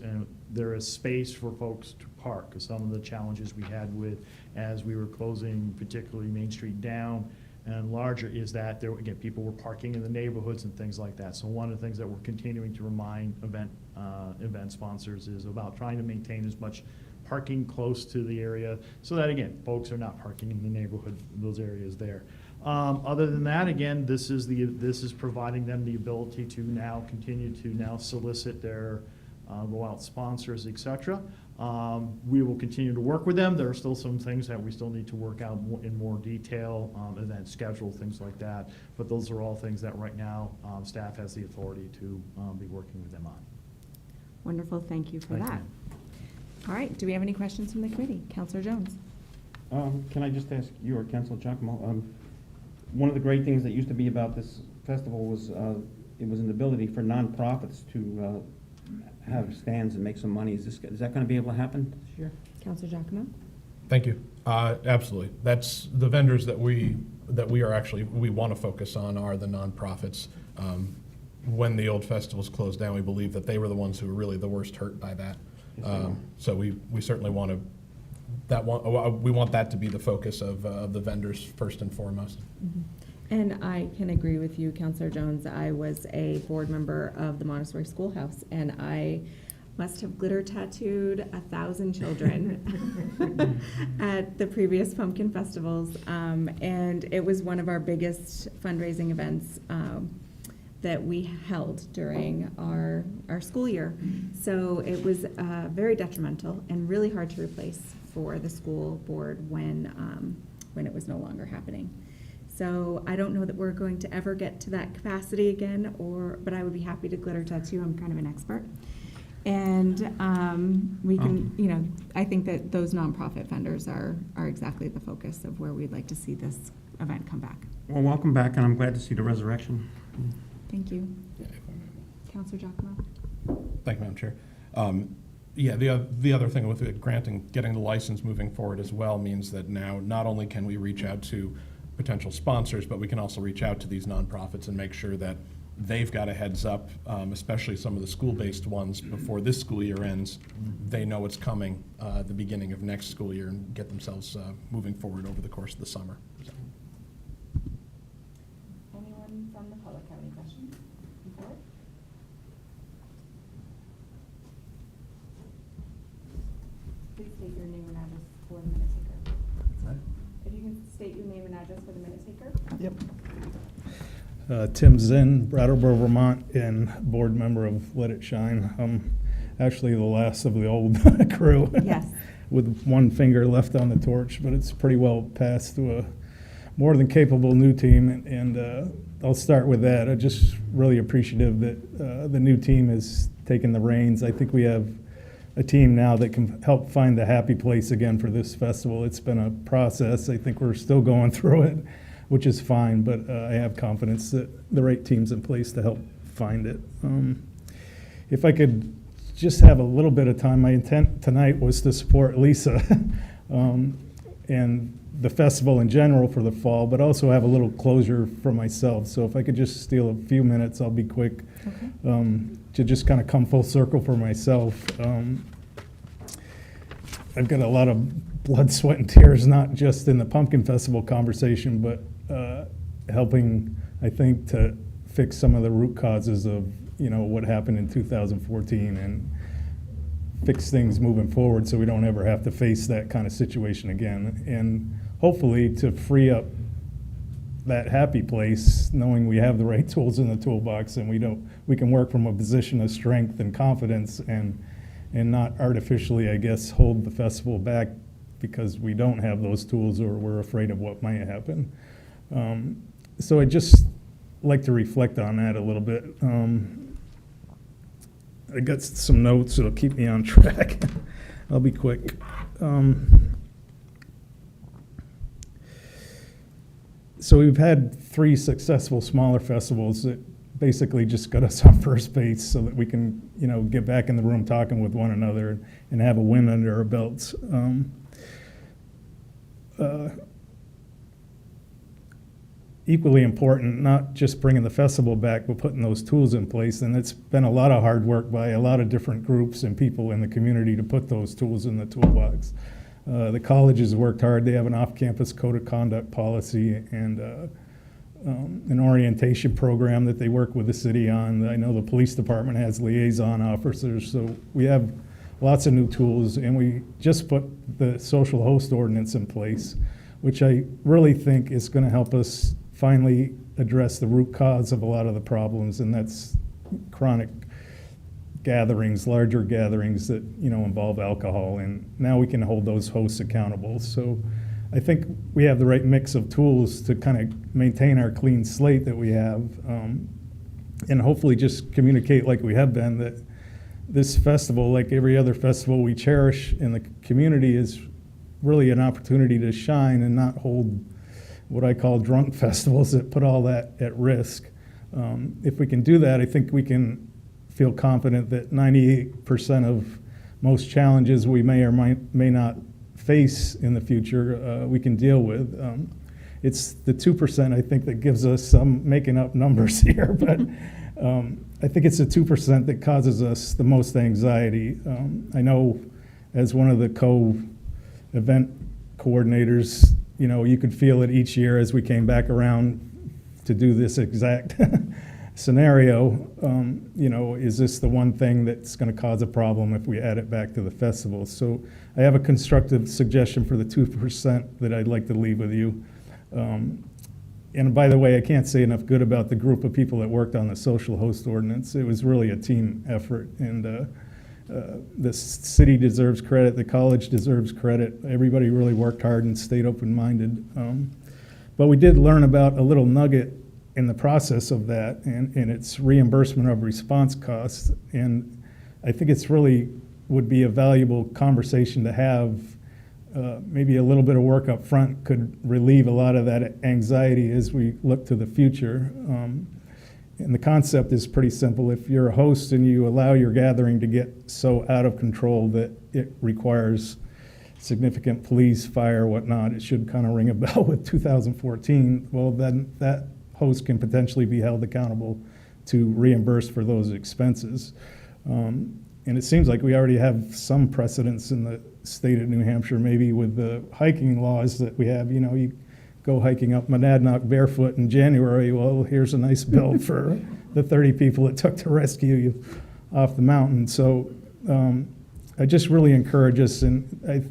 there is space for folks to park, because some of the challenges we had with, as we were closing particularly Main Street down and larger, is that there, again, people were parking in the neighborhoods and things like that. So one of the things that we're continuing to remind event sponsors is about trying to maintain as much parking close to the area, so that, again, folks are not parking in the neighborhood, those areas there. Other than that, again, this is providing them the ability to now continue to now solicit their go out sponsors, etc. We will continue to work with them. There are still some things that we still need to work out in more detail, event schedule, things like that. But those are all things that right now staff has the authority to be working with them on. Wonderful. Thank you for Thank that. All right. Do we have any questions from the committee? Councilor Jones. Can I just ask you or Councilor Giacomo? One of the great things that used to be about this festival was it was an ability for nonprofits to have stands and make some money. Is that going to be able to happen this year? Councilor Giacomo. Thank you. Absolutely. That's the vendors that we want to focus on are the nonprofits. when the old festivals closed down, we believe that they were the ones who were really the worst hurt by that. So we certainly want to, we want that to be the focus of the vendors first and foremost. And I can agree with you, Counselor Jones. I was a board member of the Montessori Schoolhouse, and I must have glitter tattooed 1,000 children at the previous pumpkin festivals. And it was one of our biggest fundraising events that we held during our school year. So it was very detrimental and really hard to replace for the school board when it was no longer happening. So I don't know that we're going to ever get to that capacity again, but I would be happy to glitter tattoo. I'm kind of an expert. And we can, I think that those nonprofit vendors are exactly the focus of where we'd like to see this event come back. Well, welcome back, and I'm glad to see the resurrection. Thank you. Counselor Giacomo? Thank you, Madam Chair. Yeah, the other thing with getting the license moving forward as well means that now not only can we reach out to potential sponsors, but we can also reach out to these nonprofits and make sure that they've got a heads up, especially some of the school-based ones before this school year ends. They know it's coming at the beginning of next school year and get themselves moving forward over the course of the summer. Anyone from the public have any questions? Before? Please state your name and address for the minute taker. What? If you can state your name and address for the minute taker. Yep. Tim Zinn, Brattleboro, Vermont, and board member of Let It Shine. I'm actually the last of the old crew. Yes. With one finger left on the torch, but it's pretty well passed to a more than capable new team, and I'll start with that. I'm just really appreciative that the new team has taken the reins. I think we have a team now that can help find the happy place again for this festival. It's been a process. I think we're still going through it, which is fine, but I have confidence that the right team's in place to help find it. If I could just have a little bit of time, my intent tonight was to support Lisa and the festival in general for the fall, but also have a little closure for myself. So if I could just steal a few minutes, I'll be quick. Okay. To just kind of come full circle for myself. I've got a lot of blood, sweat, and tears, not just in the Pumpkin Festival conversation, but helping, I think, to fix some of the root causes of what happened in 2014 and fix things moving forward so we don't ever have to face that kind of situation again. And hopefully to free up that happy place, knowing we have the right tools in the toolbox and we can work from a position of strength and confidence and not artificially, I guess, hold the festival back because we don't have those tools or we're afraid of what might happen. So I just like to reflect on that a little bit. I got some notes that'll keep me on track. I'll be quick. So we've had 3 successful smaller festivals that basically just got us on first base so that we can, get back in the room talking with one another and have a win under our belts. Equally important, not just bringing the festival back, but putting those tools in place. And it's been a lot of hard work by a lot of different groups and people in the community to put those tools in the toolbox. The college has worked hard. They have an off-campus code of conduct policy and an orientation program that they work with the city on. I know the police department has liaison officers, so we have lots of new tools, and we just put the social host ordinance in place, which I really think is going to help us finally address the root cause of a lot of the problems, and that's chronic gatherings, larger gatherings that involve alcohol, and now we can hold those hosts accountable. So I think we have the right mix of tools to kind of maintain our clean slate that we have, and hopefully just communicate like we have been, that this festival, like every other festival we cherish in the community, is really an opportunity to shine and not hold what I call drunk festivals that put all that at risk. If we can do that, I think we can feel confident that 98% of most challenges we may or may not face in the future, we can deal with. it's the 2%, I think, that gives us some making up numbers here, but I think it's the 2% that causes us the most anxiety. I know as one of the co-event coordinators, you know, you could feel it each year as we came back around to do this exact scenario. You know, is this the one thing that's going to cause a problem if we add it back to the festival? So I have a constructive suggestion for the 2% that I'd like to leave with you. And by the way, I can't say enough good about the group of people that worked on the social host ordinance. It was really a team effort, and the city deserves credit, the college deserves credit. Everybody really worked hard and stayed open-minded. But we did learn about a little nugget in the process of that, and it's reimbursement of response costs. And I think it's really would be a valuable conversation to have. Maybe a little bit of work up front could relieve a lot of that anxiety as we look to the future. And the concept is pretty simple. If you're a host and you allow your gathering to get so out of control that it requires significant police, fire, whatnot, it should kind of ring a bell with 2014. Well, then that host can potentially be held accountable to reimburse for those expenses. And it seems like we already have some precedents in the state of New Hampshire, maybe with the hiking laws that we have. You know, you go hiking up Monadnock barefoot in January, well, here's a nice bill for the 30 people it took to rescue you off the mountain. So I just really encourage us, and I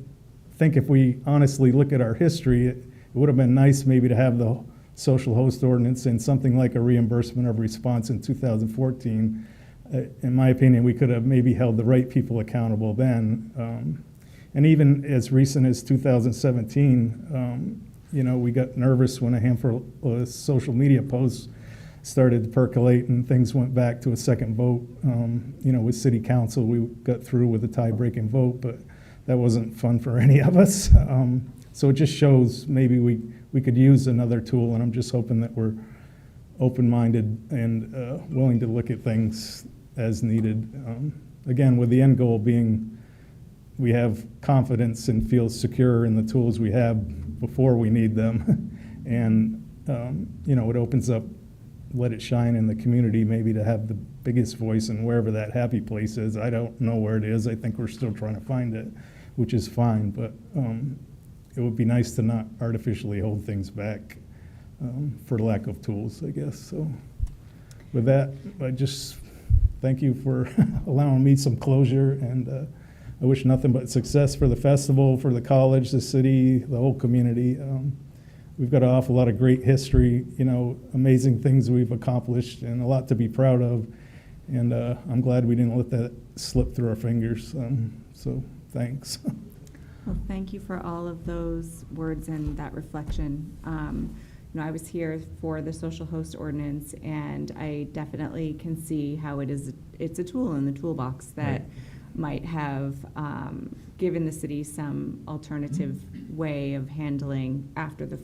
think if we honestly look at our history, it would have been nice maybe to have the social host ordinance and something like a reimbursement of response in 2014. In my opinion, we could have maybe held the right people accountable then. And even as recent as 2017, you know, we got nervous when a handful of social media posts started to percolate and things went back to a second vote. You know, with city council, we got through with a tie-breaking vote, but that wasn't fun for any of us. So it just shows maybe we could use another tool, and I'm just hoping that we're open-minded and willing to look at things as needed. Again, with the end goal being we have confidence and feel secure in the tools we have before we need them. And, you know, it opens up, let it shine in the community, maybe to have the biggest voice in wherever that happy place is. I don't know where it is. I think we're still trying to find it, which is fine. But it would be nice to not artificially hold things back for lack of tools, I guess. So with that, I just thank you for allowing me some closure, and I wish nothing but success for the festival, for the college, the city, the whole community. We've got an awful lot of great history, you know, amazing things we've accomplished, and a lot to be proud of. And I'm glad we didn't let that slip through our fingers. So thanks. Well, thank you for all of those words and that reflection. You know, I was here for the social host ordinance, and I definitely can see how it's a tool in the toolbox that might have given the city some alternative way of handling after the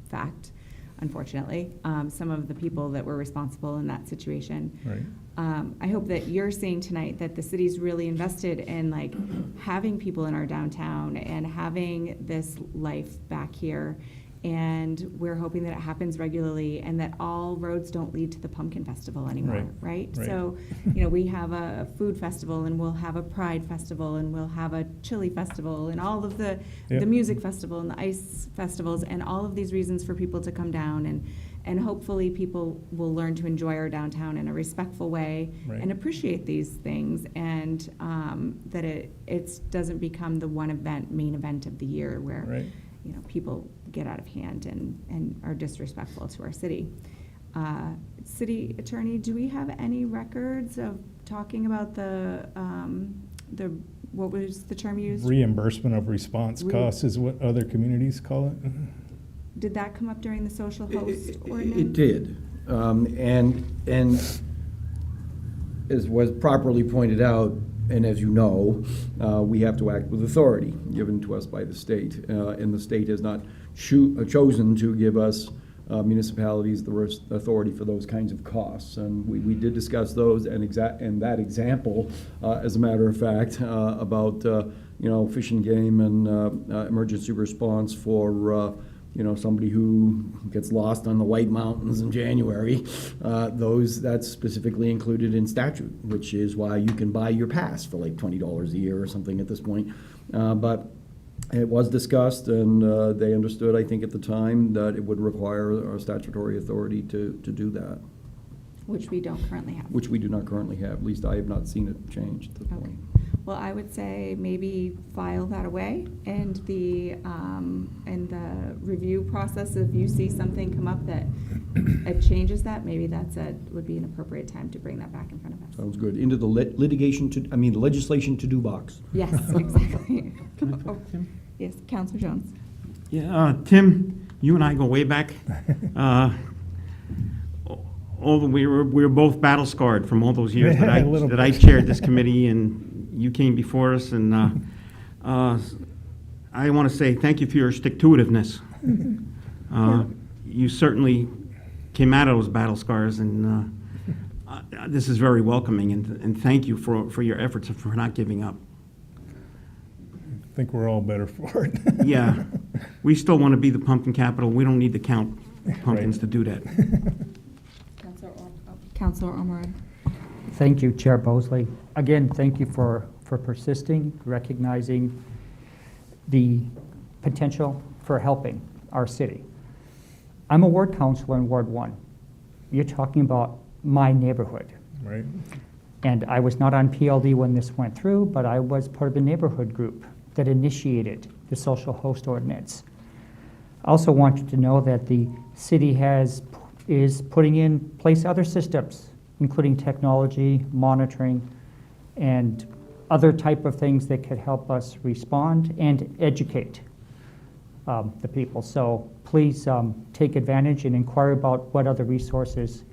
fact, unfortunately, some of the people that were responsible in that situation. Right. I hope that you're seeing tonight that the city's really invested in like having people in our downtown and having this life back here. And we're hoping that it happens regularly and that all roads don't lead to the Pumpkin Festival anymore, right? So, you know, we have a food festival, and we'll have a Pride Festival, and we'll have a chili festival, and all of the music festival and the ice festivals, and all of these reasons for people to come down. And hopefully people will learn to enjoy our downtown in a respectful way and appreciate these things, and that it doesn't become the main event of the year where you know, people get out of hand and are disrespectful to our city. City Attorney, do we have any records of talking about the what was the term used? Reimbursement of response costs is what other communities call it. Did that come up during the social host ordinance? It did. And as was properly pointed out, and as you know, we have to act with authority given to us by the state. And the state has not chosen to give us municipalities the authority for those kinds of costs. And we did discuss those and that example, as a matter of fact, about you know, Fish and Game and emergency response for somebody who gets lost on the White Mountains in January, that's specifically included in statute, which is why you can buy your pass for like $20 a year or something at this point. But it was discussed, and they understood, I think, at the time that it would require our statutory authority to do that, Which we don't currently have. which we do not currently have. At least I have not seen it change at this Okay. point. Well, I would say maybe file that away, and the review process, if you see something come up that it changes that, maybe would be an appropriate time to bring that back in front of us. Sounds good. Into the legislation to-do box. Yes, exactly. Can I talk to Tim? Yes, Counselor Jones. Yeah, Tim, you and I go way back. We were both battle scarred from all those years Yeah, a little that I bit. chaired this committee, and you came before us, and I want to say thank you for your stick-to-itiveness. You certainly came out of those battle scars, and this is very welcoming, and thank you for your efforts and for not giving up. I think we're all better for it. Yeah, we still want to be the pumpkin capital. We don't need to count pumpkins Right. to do that. Counselor Ormerod. Thank you, Chair Bosley. Again, thank you for persisting, recognizing the potential for helping our city. I'm a ward councilor in Ward 1. You're talking about my neighborhood. Right. And I was not on PLD when this went through, but I was part of the neighborhood group that initiated the social host ordinance. I also want you to know that the city is putting in place other systems, including technology, monitoring, and other type of things that could help us respond and educate the people. So please take advantage and inquire about what other resources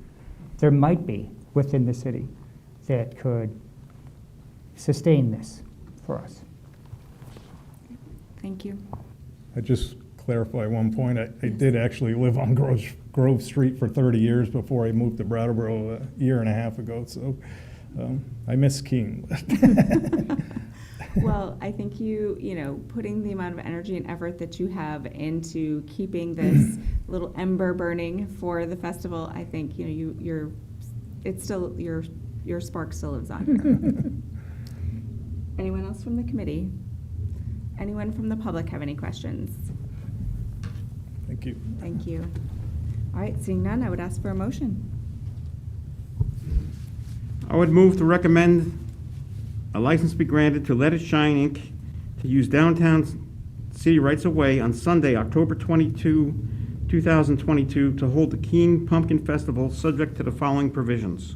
there might be within the city that could sustain this for us. Thank you. I just clarify one point. I did actually live on Grove Street for 30 years before I moved to Brattleboro a year and a half ago, so I miss Keene. Well, I think putting the amount of energy and effort that you have into keeping this little ember burning for the festival, I think, your spark still lives on here. Anyone else from the committee? Anyone from the public have any questions? Thank you. Thank you. All right, seeing none, I would ask for a motion. I would move to recommend a license be granted to Let It Shine, Inc. to use downtown city rights-of-way on Sunday, October 22, 2022, to hold the Keene Pumpkin Festival, subject to the following provisions.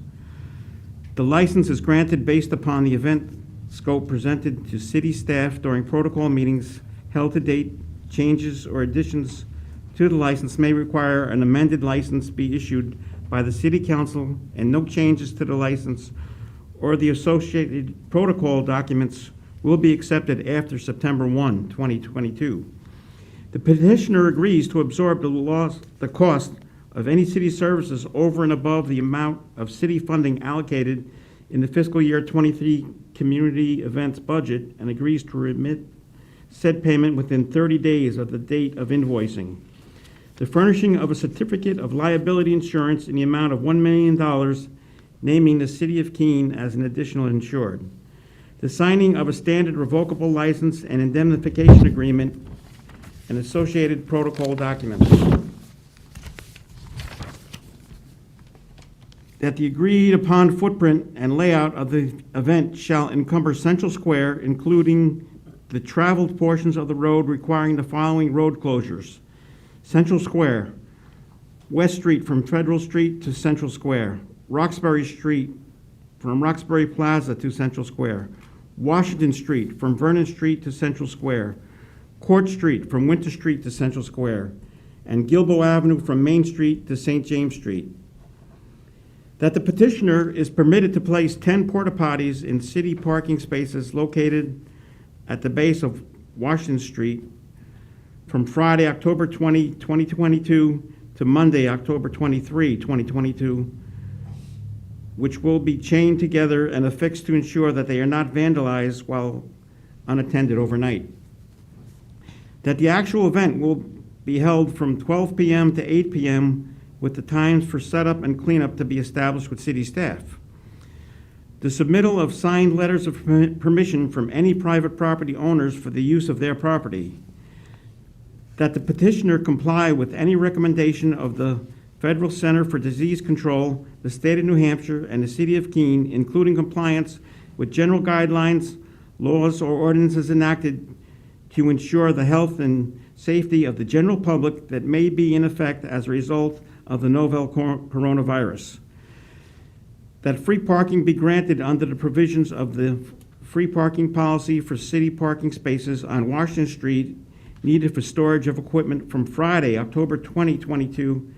The license is granted based upon the event scope presented to city staff during protocol meetings held to date. Changes or additions to the license may require an amended license be issued by the city council, and no changes to the license or the associated protocol documents will be accepted after September 1, 2022. The petitioner agrees to absorb the cost of any city services over and above the amount of city funding allocated in the fiscal year 23 community events budget, and agrees to remit said payment within 30 days of the date of invoicing. The furnishing of a certificate of liability insurance in the amount of $1 million, naming the city of Keene as an additional insured. The signing of a standard revocable license and indemnification agreement and associated protocol documents. That the agreed upon footprint and layout of the event shall encumber Central Square, including the traveled portions of the road requiring the following road closures. Central Square, West Street from Federal Street to Central Square, Roxbury Street from Roxbury Plaza to Central Square, Washington Street from Vernon Street to Central Square, Court Street from Winter Street to Central Square, and Gilboa Avenue from Main Street to St. James Street. That the petitioner is permitted to place 10 porta potties in city parking spaces located at the base of Washington Street from Friday, October 20, 2022 to Monday, October 23, 2022, which will be chained together and affixed to ensure that they are not vandalized while unattended overnight. That the actual event will be held from 12 p.m. to 8 p.m., with the times for setup and cleanup to be established with city staff. The submittal of signed letters of permission from any private property owners for the use of their property. That the petitioner comply with any recommendation of the Federal Center for Disease Control, the state of New Hampshire, and the city of Keene, including compliance with general guidelines, laws, or ordinances enacted to ensure the health and safety of the general public that may be in effect as a result of the novel coronavirus. That free parking be granted under the provisions of the free parking policy for city parking spaces on Washington Street needed for storage of equipment from Friday, October 2022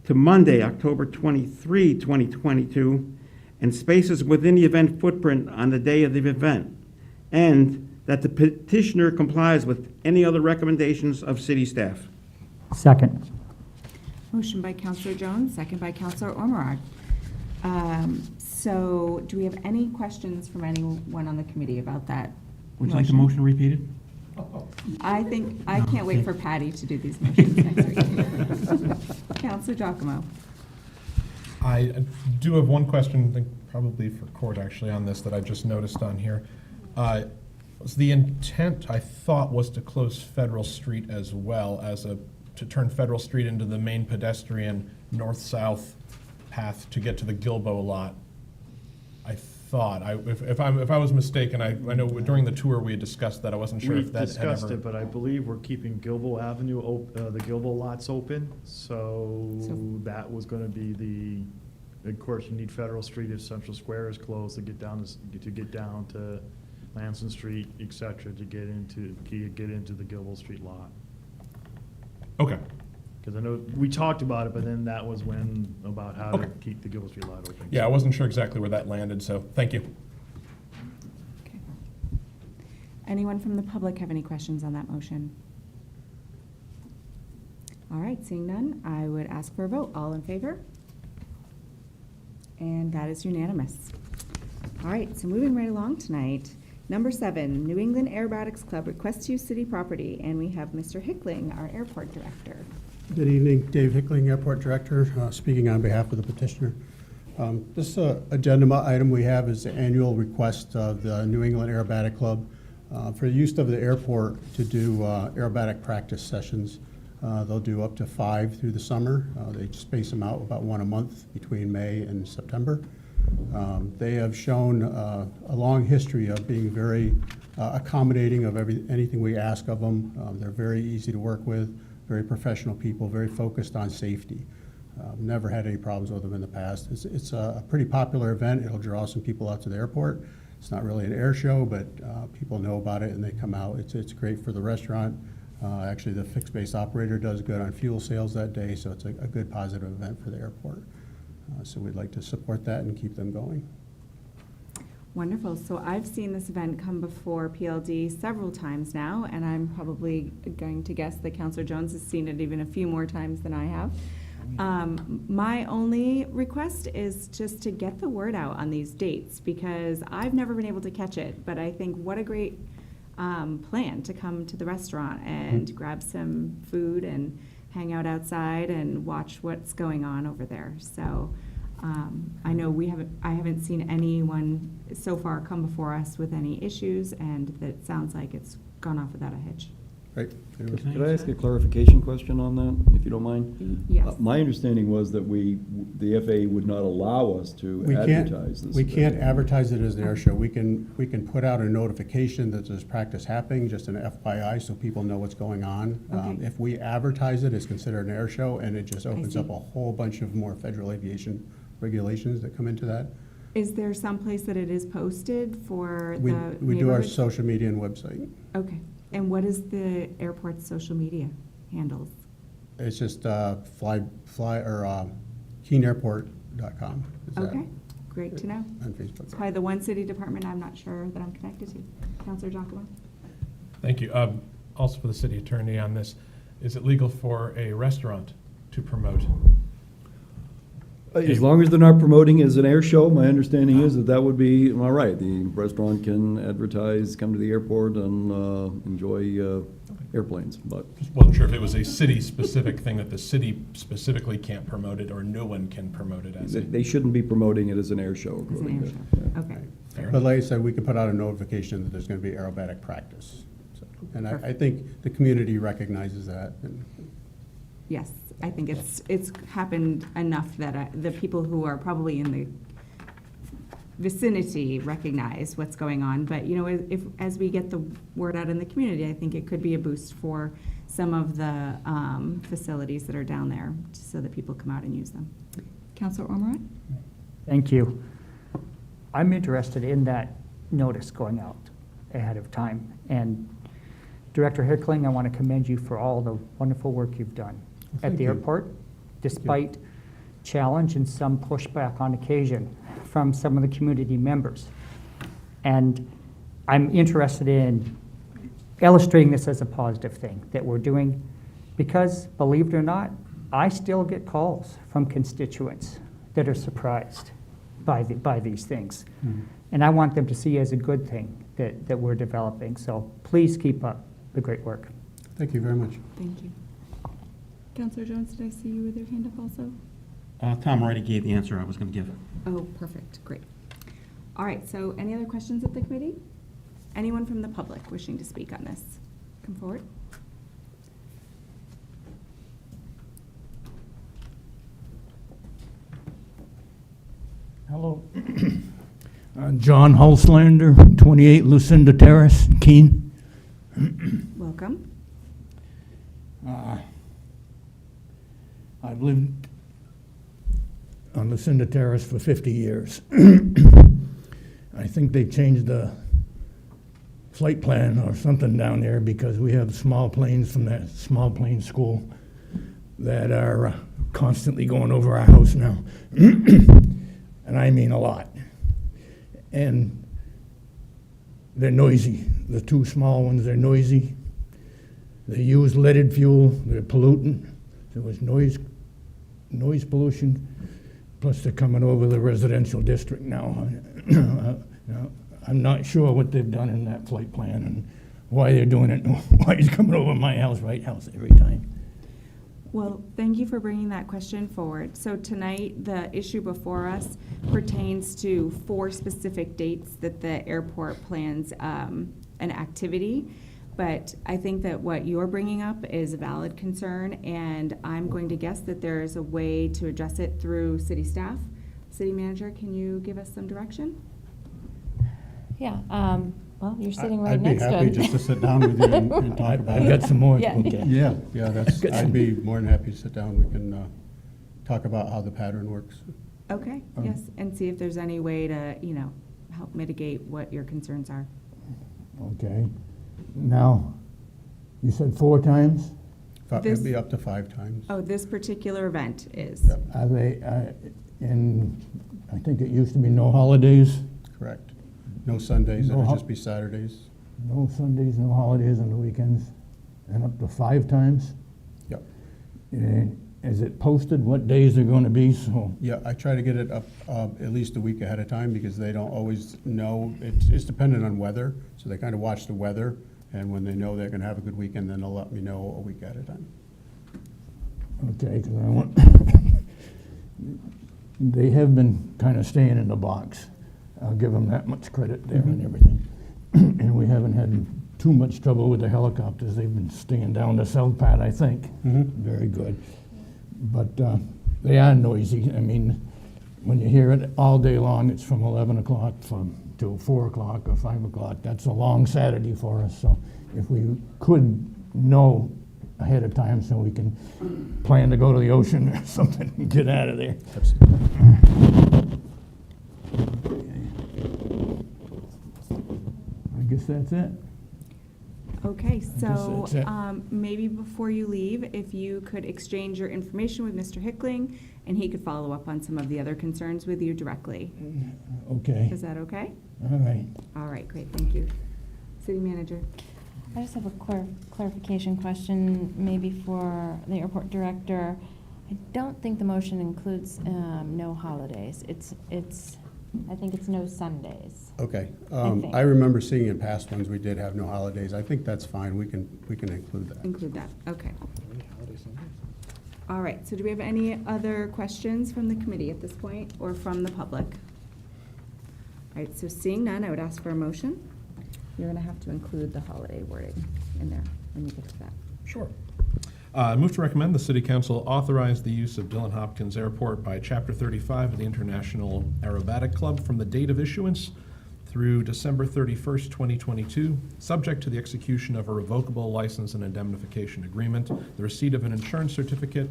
to Monday, October 23, 2022, and spaces within the event footprint on the day of the event. And that the petitioner complies with any other recommendations of city staff. Second. Motion by Counselor Jones, second by Counselor Ormerod. So do we have any questions from anyone on the committee about that? Would you like the motion repeated? I can't wait for Patty to do these motions next week. Counselor Giacomo. I do have one question, I think probably for Court actually, on this that I just noticed on here. Was the intent, I thought, was to close Federal Street as well to turn Federal Street into the main pedestrian north-south path to get to the Gilbo lot. I thought, if I was mistaken, I know during the tour we had discussed that. I wasn't sure if that had ever. We discussed it, but I believe we're keeping Gilbo Avenue, the Gilbo lots open, so that was gonna be of course, you need Federal Street if Central Square is closed to get down to Lansing Street, et cetera, to get into the Gilbo Street lot. Okay. Because I know we talked about it, but then that was about how to keep the Gilbo Street lot open. Yeah, I wasn't sure exactly where that landed, so thank you. Okay. Anyone from the public have any questions on that motion? All right, seeing none, I would ask for a vote. All in favor? And that is unanimous. All right, so moving right along tonight. Number 7, New England Aerobatics Club requests to use city property, and we have Mr. Hickling, our airport director. Good evening, Dave Hickling, Airport Director, speaking on behalf of the petitioner. This agenda item we have is the annual request of the New England Aerobatic Club for the use of the airport to do aerobatic practice sessions. They'll do up to 5 through the summer. They space them out about 1 a month between May and September. They have shown a long history of being very accommodating of anything we ask of them. They're very easy to work with, very professional people, very focused on safety. Never had any problems with them in the past. It's a pretty popular event. It'll draw some people out to the airport. It's not really an air show, but people know about it and they come out. It's great for the restaurant. Actually, the fixed base operator does good on fuel sales that day, so it's a good positive event for the airport. So we'd like to support that and keep them going. Wonderful. So I've seen this event come before PLD several times now, and I'm probably going to guess that Councilor Jones has seen it even a few more times than I have. My only request is just to get the word out on these dates, because I've never been able to catch it, but I think what a great plan to come to the restaurant and grab some food and hang out outside and watch what's going on over there. So I know I haven't seen anyone so far come before us with any issues, and that sounds like it's gone off without a hitch. Right. Could I ask a clarification question on that, if you don't mind? Yes. My understanding was that the FAA would not allow us to advertise this. We can't advertise it as an air show. We can put out a notification that there's practice happening, just an FYI, so people know what's going on. Okay. If we advertise it, it's considered an air show, and it just opens up a whole bunch of more federal aviation regulations that come into that. Is there some place that it is posted for We the do our neighborhood? social media and website. Okay. And what is the airport's social media handles? It's just KeenAirport.com. Okay, great to know. On Facebook. It's probably the one city department I'm not sure that I'm connected to. Councilor Giacomo? Thank you. Also for the city attorney on this, is it legal for a restaurant to promote As long as they're not promoting as an air show, my understanding is that would be all right. The restaurant can advertise, come to the airport and enjoy airplanes, but. Just wasn't sure if it was a city-specific thing that the city specifically can't promote it, or no one can promote it as a. They shouldn't be promoting it as an air show. As an according air to- show. yeah. Okay. Fair But like I said, we can put out a notification that there's going to be aerobatic practice. So, and I think the community recognizes that. And Yes, I think it's happened enough that the people who are probably in the vicinity recognize what's going on. But, you know, if, as we get the word out in the community, I think it could be a boost for some of the facilities that are down there so that people come out and use them. Councilor Ormerod? Thank you. I'm interested in that notice going out ahead of time. And Director Hickling, I want to commend you for all the wonderful work you've done at thank the you. airport, despite challenge and some pushback on occasion from some of the community members. And I'm interested in illustrating this as a positive thing that we're doing, because, believe it or not, I still get calls from constituents that are surprised by these things. And I want them to see as a good thing that we're developing. So please keep up the great work. thank you very much. Thank you. Councilor Jones, did I see you with your hand up also? Tom already gave the answer I was going to give. Oh, perfect, great. All right, so any other questions of the committee? Anyone from the public wishing to speak on this? Come forward. Hello. John Holslander, 28 Lucinda Terrace, Keene. Welcome. I've lived on Lucinda Terrace for 50 years. I think they changed the flight plan or something down there because we have small planes from that small plane school that are constantly going over our house now. And I mean a lot. And they're noisy. The two small ones, they're noisy. They use leaded fuel, they're pollutant. There was noise pollution, plus they're coming over the residential district now. I'm not sure what they've done in that flight plan and why they're doing it, why he's coming over my house every time. Well, thank you for bringing that question forward. So tonight, the issue before us pertains to 4 specific dates that the airport plans an activity. But I think that what you're bringing up is a valid concern, and I'm going to guess that there is a way to address it through city staff. City manager, can you give us some direction? Yeah, well, you're sitting right I'd be next to him. happy just to sit down with you and talk about I've it. got some more. Yeah. Okay. Yeah, I'd be more than happy to sit down. We can talk about how the pattern works. Okay, yes, and see if there's any way to, you know, help mitigate what your concerns are. Okay. Now, you said 4 times? This- It'd be up to 5 times. Oh, this particular event is. Yep. Are they, and I think it used to be no holidays? Correct. No Sundays, No it'll hol- just be Saturdays. No Sundays, no holidays on the weekends, and up to 5 times? Yep. And is it posted what days they're gonna be, so? Yeah, I try to get it up at least a week ahead of time because they don't always know. It's dependent on weather, so they kind of watch the weather, and when they know they're gonna have a good weekend, then they'll let me know a week at a time. Okay, 'cause I want, they have been kind of staying in the box. I'll give them that much credit there and everything. And we haven't had too much trouble with the helicopters. They've been staying down the south part, I think. Very good. But they are noisy. I mean, when you hear it all day long, it's from 11 o'clock till 4 o'clock or 5 o'clock. That's a long Saturday for us. So if we could know ahead of time so we can plan to go to the ocean or something and get out of there. I guess that's it. Okay, so that's it. maybe before you leave, if you could exchange your information with Mr. Hickling, and he could follow up on some of the other concerns with you directly. Okay. Is that okay? All right. All right, great, thank you. City manager. I just have a clarification question, maybe for the airport director. I don't think the motion includes no holidays. I think it's no Sundays. Okay. I think. I remember seeing in past ones, we did have no holidays. I think that's fine. We can include that. Include that, okay. All right, so do we have any other questions from the committee at this point, or from the public? All right, so seeing none, I would ask for a motion. You're gonna have to include the holiday wording in there when you get to that. Sure. I move to recommend the City Council authorize the use of Dillon Hopkins Airport by Chapter 35 of the International Aerobatic Club from the date of issuance through December 31st, 2022, subject to the execution of a revocable license and indemnification agreement, the receipt of an insurance certificate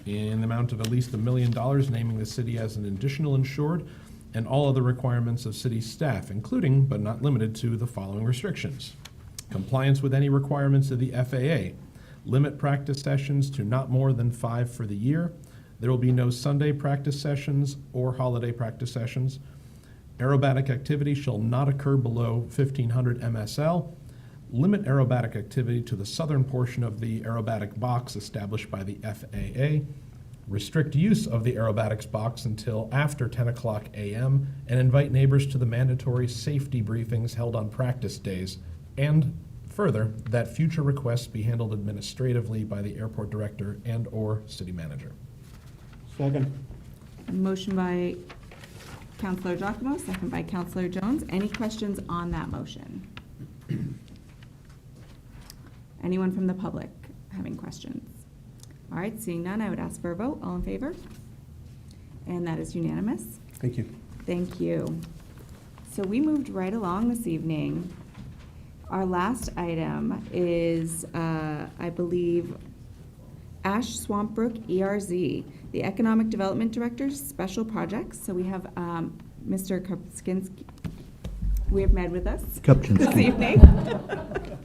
in the amount of at least $1 million, naming the city as an additional insured, and all other requirements of city staff, including but not limited to the following restrictions: compliance with any requirements of the FAA, limit practice sessions to not more than 5 for the year. There will be no Sunday practice sessions or holiday practice sessions. Aerobatic activity shall not occur below 1,500 MSL. Limit aerobatic activity to the southern portion of the aerobatic box established by the FAA. Restrict use of the aerobatics box until after 10 o'clock a.m. and invite neighbors to the mandatory safety briefings held on practice days. And further, that future requests be handled administratively by the airport director and/or city manager. Second. Motion by Councilor Giacomo, second by Councilor Jones. Any questions on that motion? Anyone from the public having questions? All right, seeing none, I would ask for a vote. All in favor? And that is unanimous. Thank you. Thank you. So we moved right along this evening. Our last item is, I believe, Ash Swampbrook ERZ, the Economic Development Director's Special Projects. So we have Mr. Kupczynski. We have Med with us Kupczynski. this evening.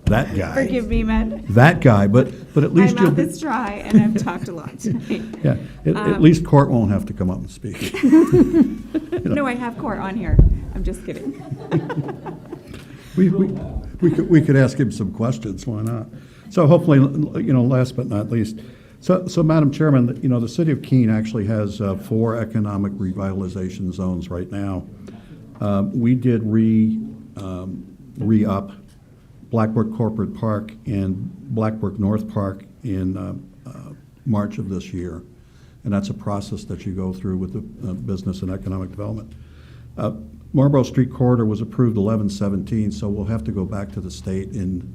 That guy. Forgive me, Med. That guy, but at least My you'll mouth be. is dry and I've talked a lot tonight. Yeah, at least Court won't have to come up and speak. No, I have Court on here. I'm just kidding. We could ask him some questions, why not? So hopefully, last but not least, so Madam Chairman, the city of Keene actually has 4 economic revitalization zones right now. We did re-up Blackbrook Corporate Park and Blackbrook North Park in March of this year. And that's a process that you go through with the business and economic development. Marlborough Street Corridor was approved 11/17, so we'll have to go back to the state in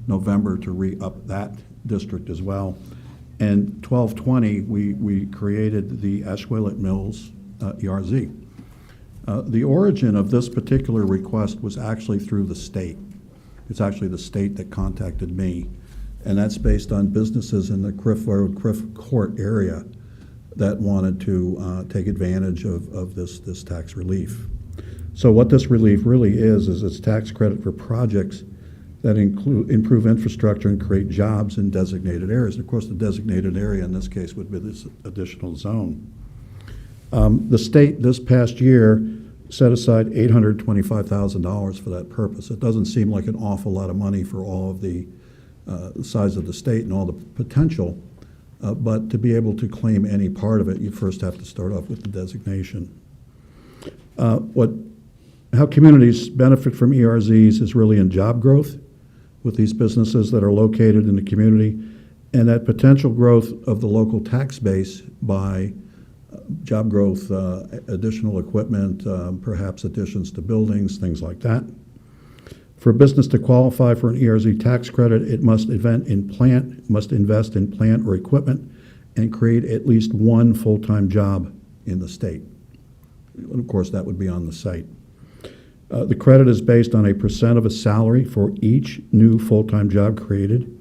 November to re-up that district as well. And 12/20, we created the Ashwillet Mills ERZ. The origin of this particular request was actually through the state. It's actually the state that contacted me, and that's based on businesses in the Criff Road, Criff Court area that wanted to take advantage of this tax relief. So what this relief really is it's tax credit for projects that improve infrastructure and create jobs in designated areas. And of course, the designated area in this case would be this additional zone. The state this past year set aside $825,000 for that purpose. It doesn't seem like an awful lot of money for all of the size of the state and all the potential, but to be able to claim any part of it, you first have to start off with the designation. How communities benefit from ERZs is really in job growth with these businesses that are located in the community, and that potential growth of the local tax base by job growth, additional equipment, perhaps additions to buildings, things like that. For a business to qualify for an ERZ tax credit, it must invest in plant or equipment and create at least one full-time job in the state. And of course, that would be on the site. The credit is based on a % of a salary for each new full-time job created,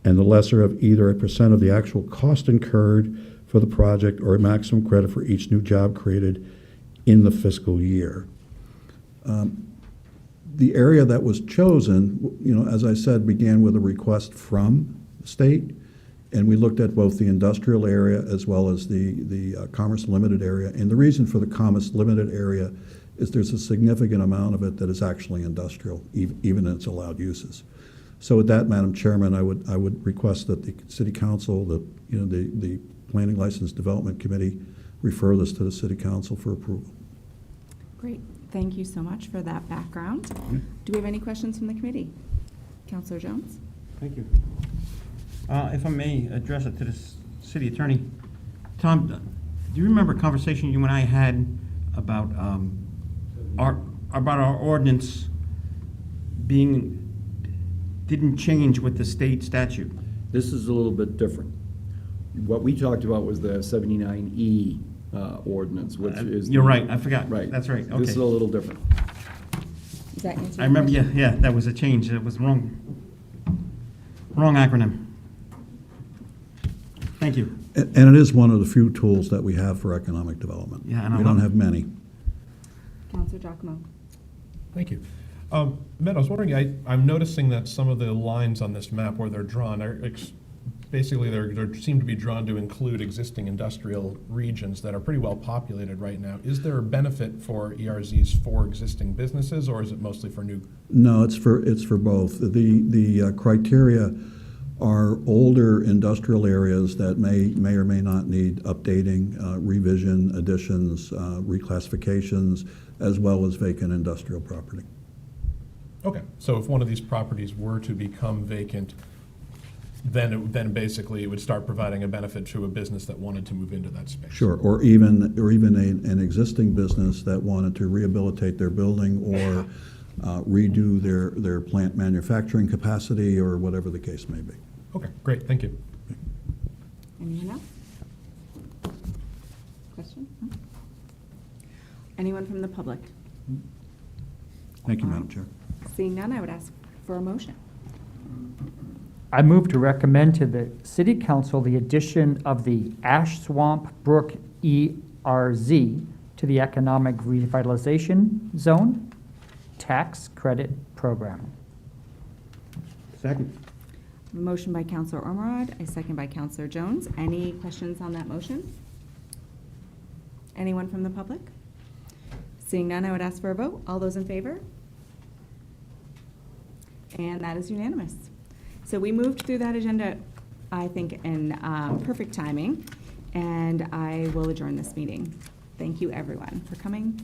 and the lesser of either a % of the actual cost incurred for the project or a maximum credit for each new job created in the fiscal year. The area that was chosen, as I said, began with a request from the state, and we looked at both the industrial area as well as the Commerce Limited area. And the reason for the Commerce Limited area is there's a significant amount of it that is actually industrial, even in its allowed uses. So with that, Madam Chairman, I would request that the City Council, the Planning License Development Committee refer this to the City Council for approval. Great. Thank you so much for that background. Do we have any questions from the committee? Counselor Jones? Thank you. If I may address it to the city attorney. Tom, do you remember a conversation you and I had about our ordinance didn't change with the state statute? This is a little bit different. What we talked about was the 79E ordinance, which is. You're right, I forgot. Right. That's right, This is okay. a little different. Does that answer I your remember, question? yeah, that was a change. It was wrong acronym. Thank you. And it is one of the few tools that we have for economic development. Yeah, and I We don't love- have many. Counselor Giacomo? Thank you. Matt, I was wondering, I'm noticing that some of the lines on this map where they're drawn are basically they seem to be drawn to include existing industrial regions that are pretty well populated right now. Is there a benefit for ERZs for existing businesses, or is it mostly for new? No, it's for both. The criteria are older industrial areas that may or may not need updating, revision, additions, reclassifications, as well as vacant industrial property. Okay, so if one of these properties were to become vacant, then basically it would start providing a benefit to a business that wanted to move into that space. Sure, or even an existing business that wanted to rehabilitate their building or redo their plant manufacturing capacity or whatever the case may be. Okay, great, thank you. Anyone else? Question? No? Anyone from the public? Thank you, Madam Chair. Seeing none, I would ask for a motion. I move to recommend to the City Council the addition of the Ash Swamp Brook ERZ to the Economic Revitalization Zone Tax Credit Program. Second. A motion by Counselor Ormerod, a second by Counselor Jones. Any questions on that motion? Anyone from the public? Seeing none, I would ask for a vote. All those in favor? And that is unanimous. So we moved through that agenda, I think, in perfect timing, and I will adjourn this meeting. Thank you, everyone, for coming.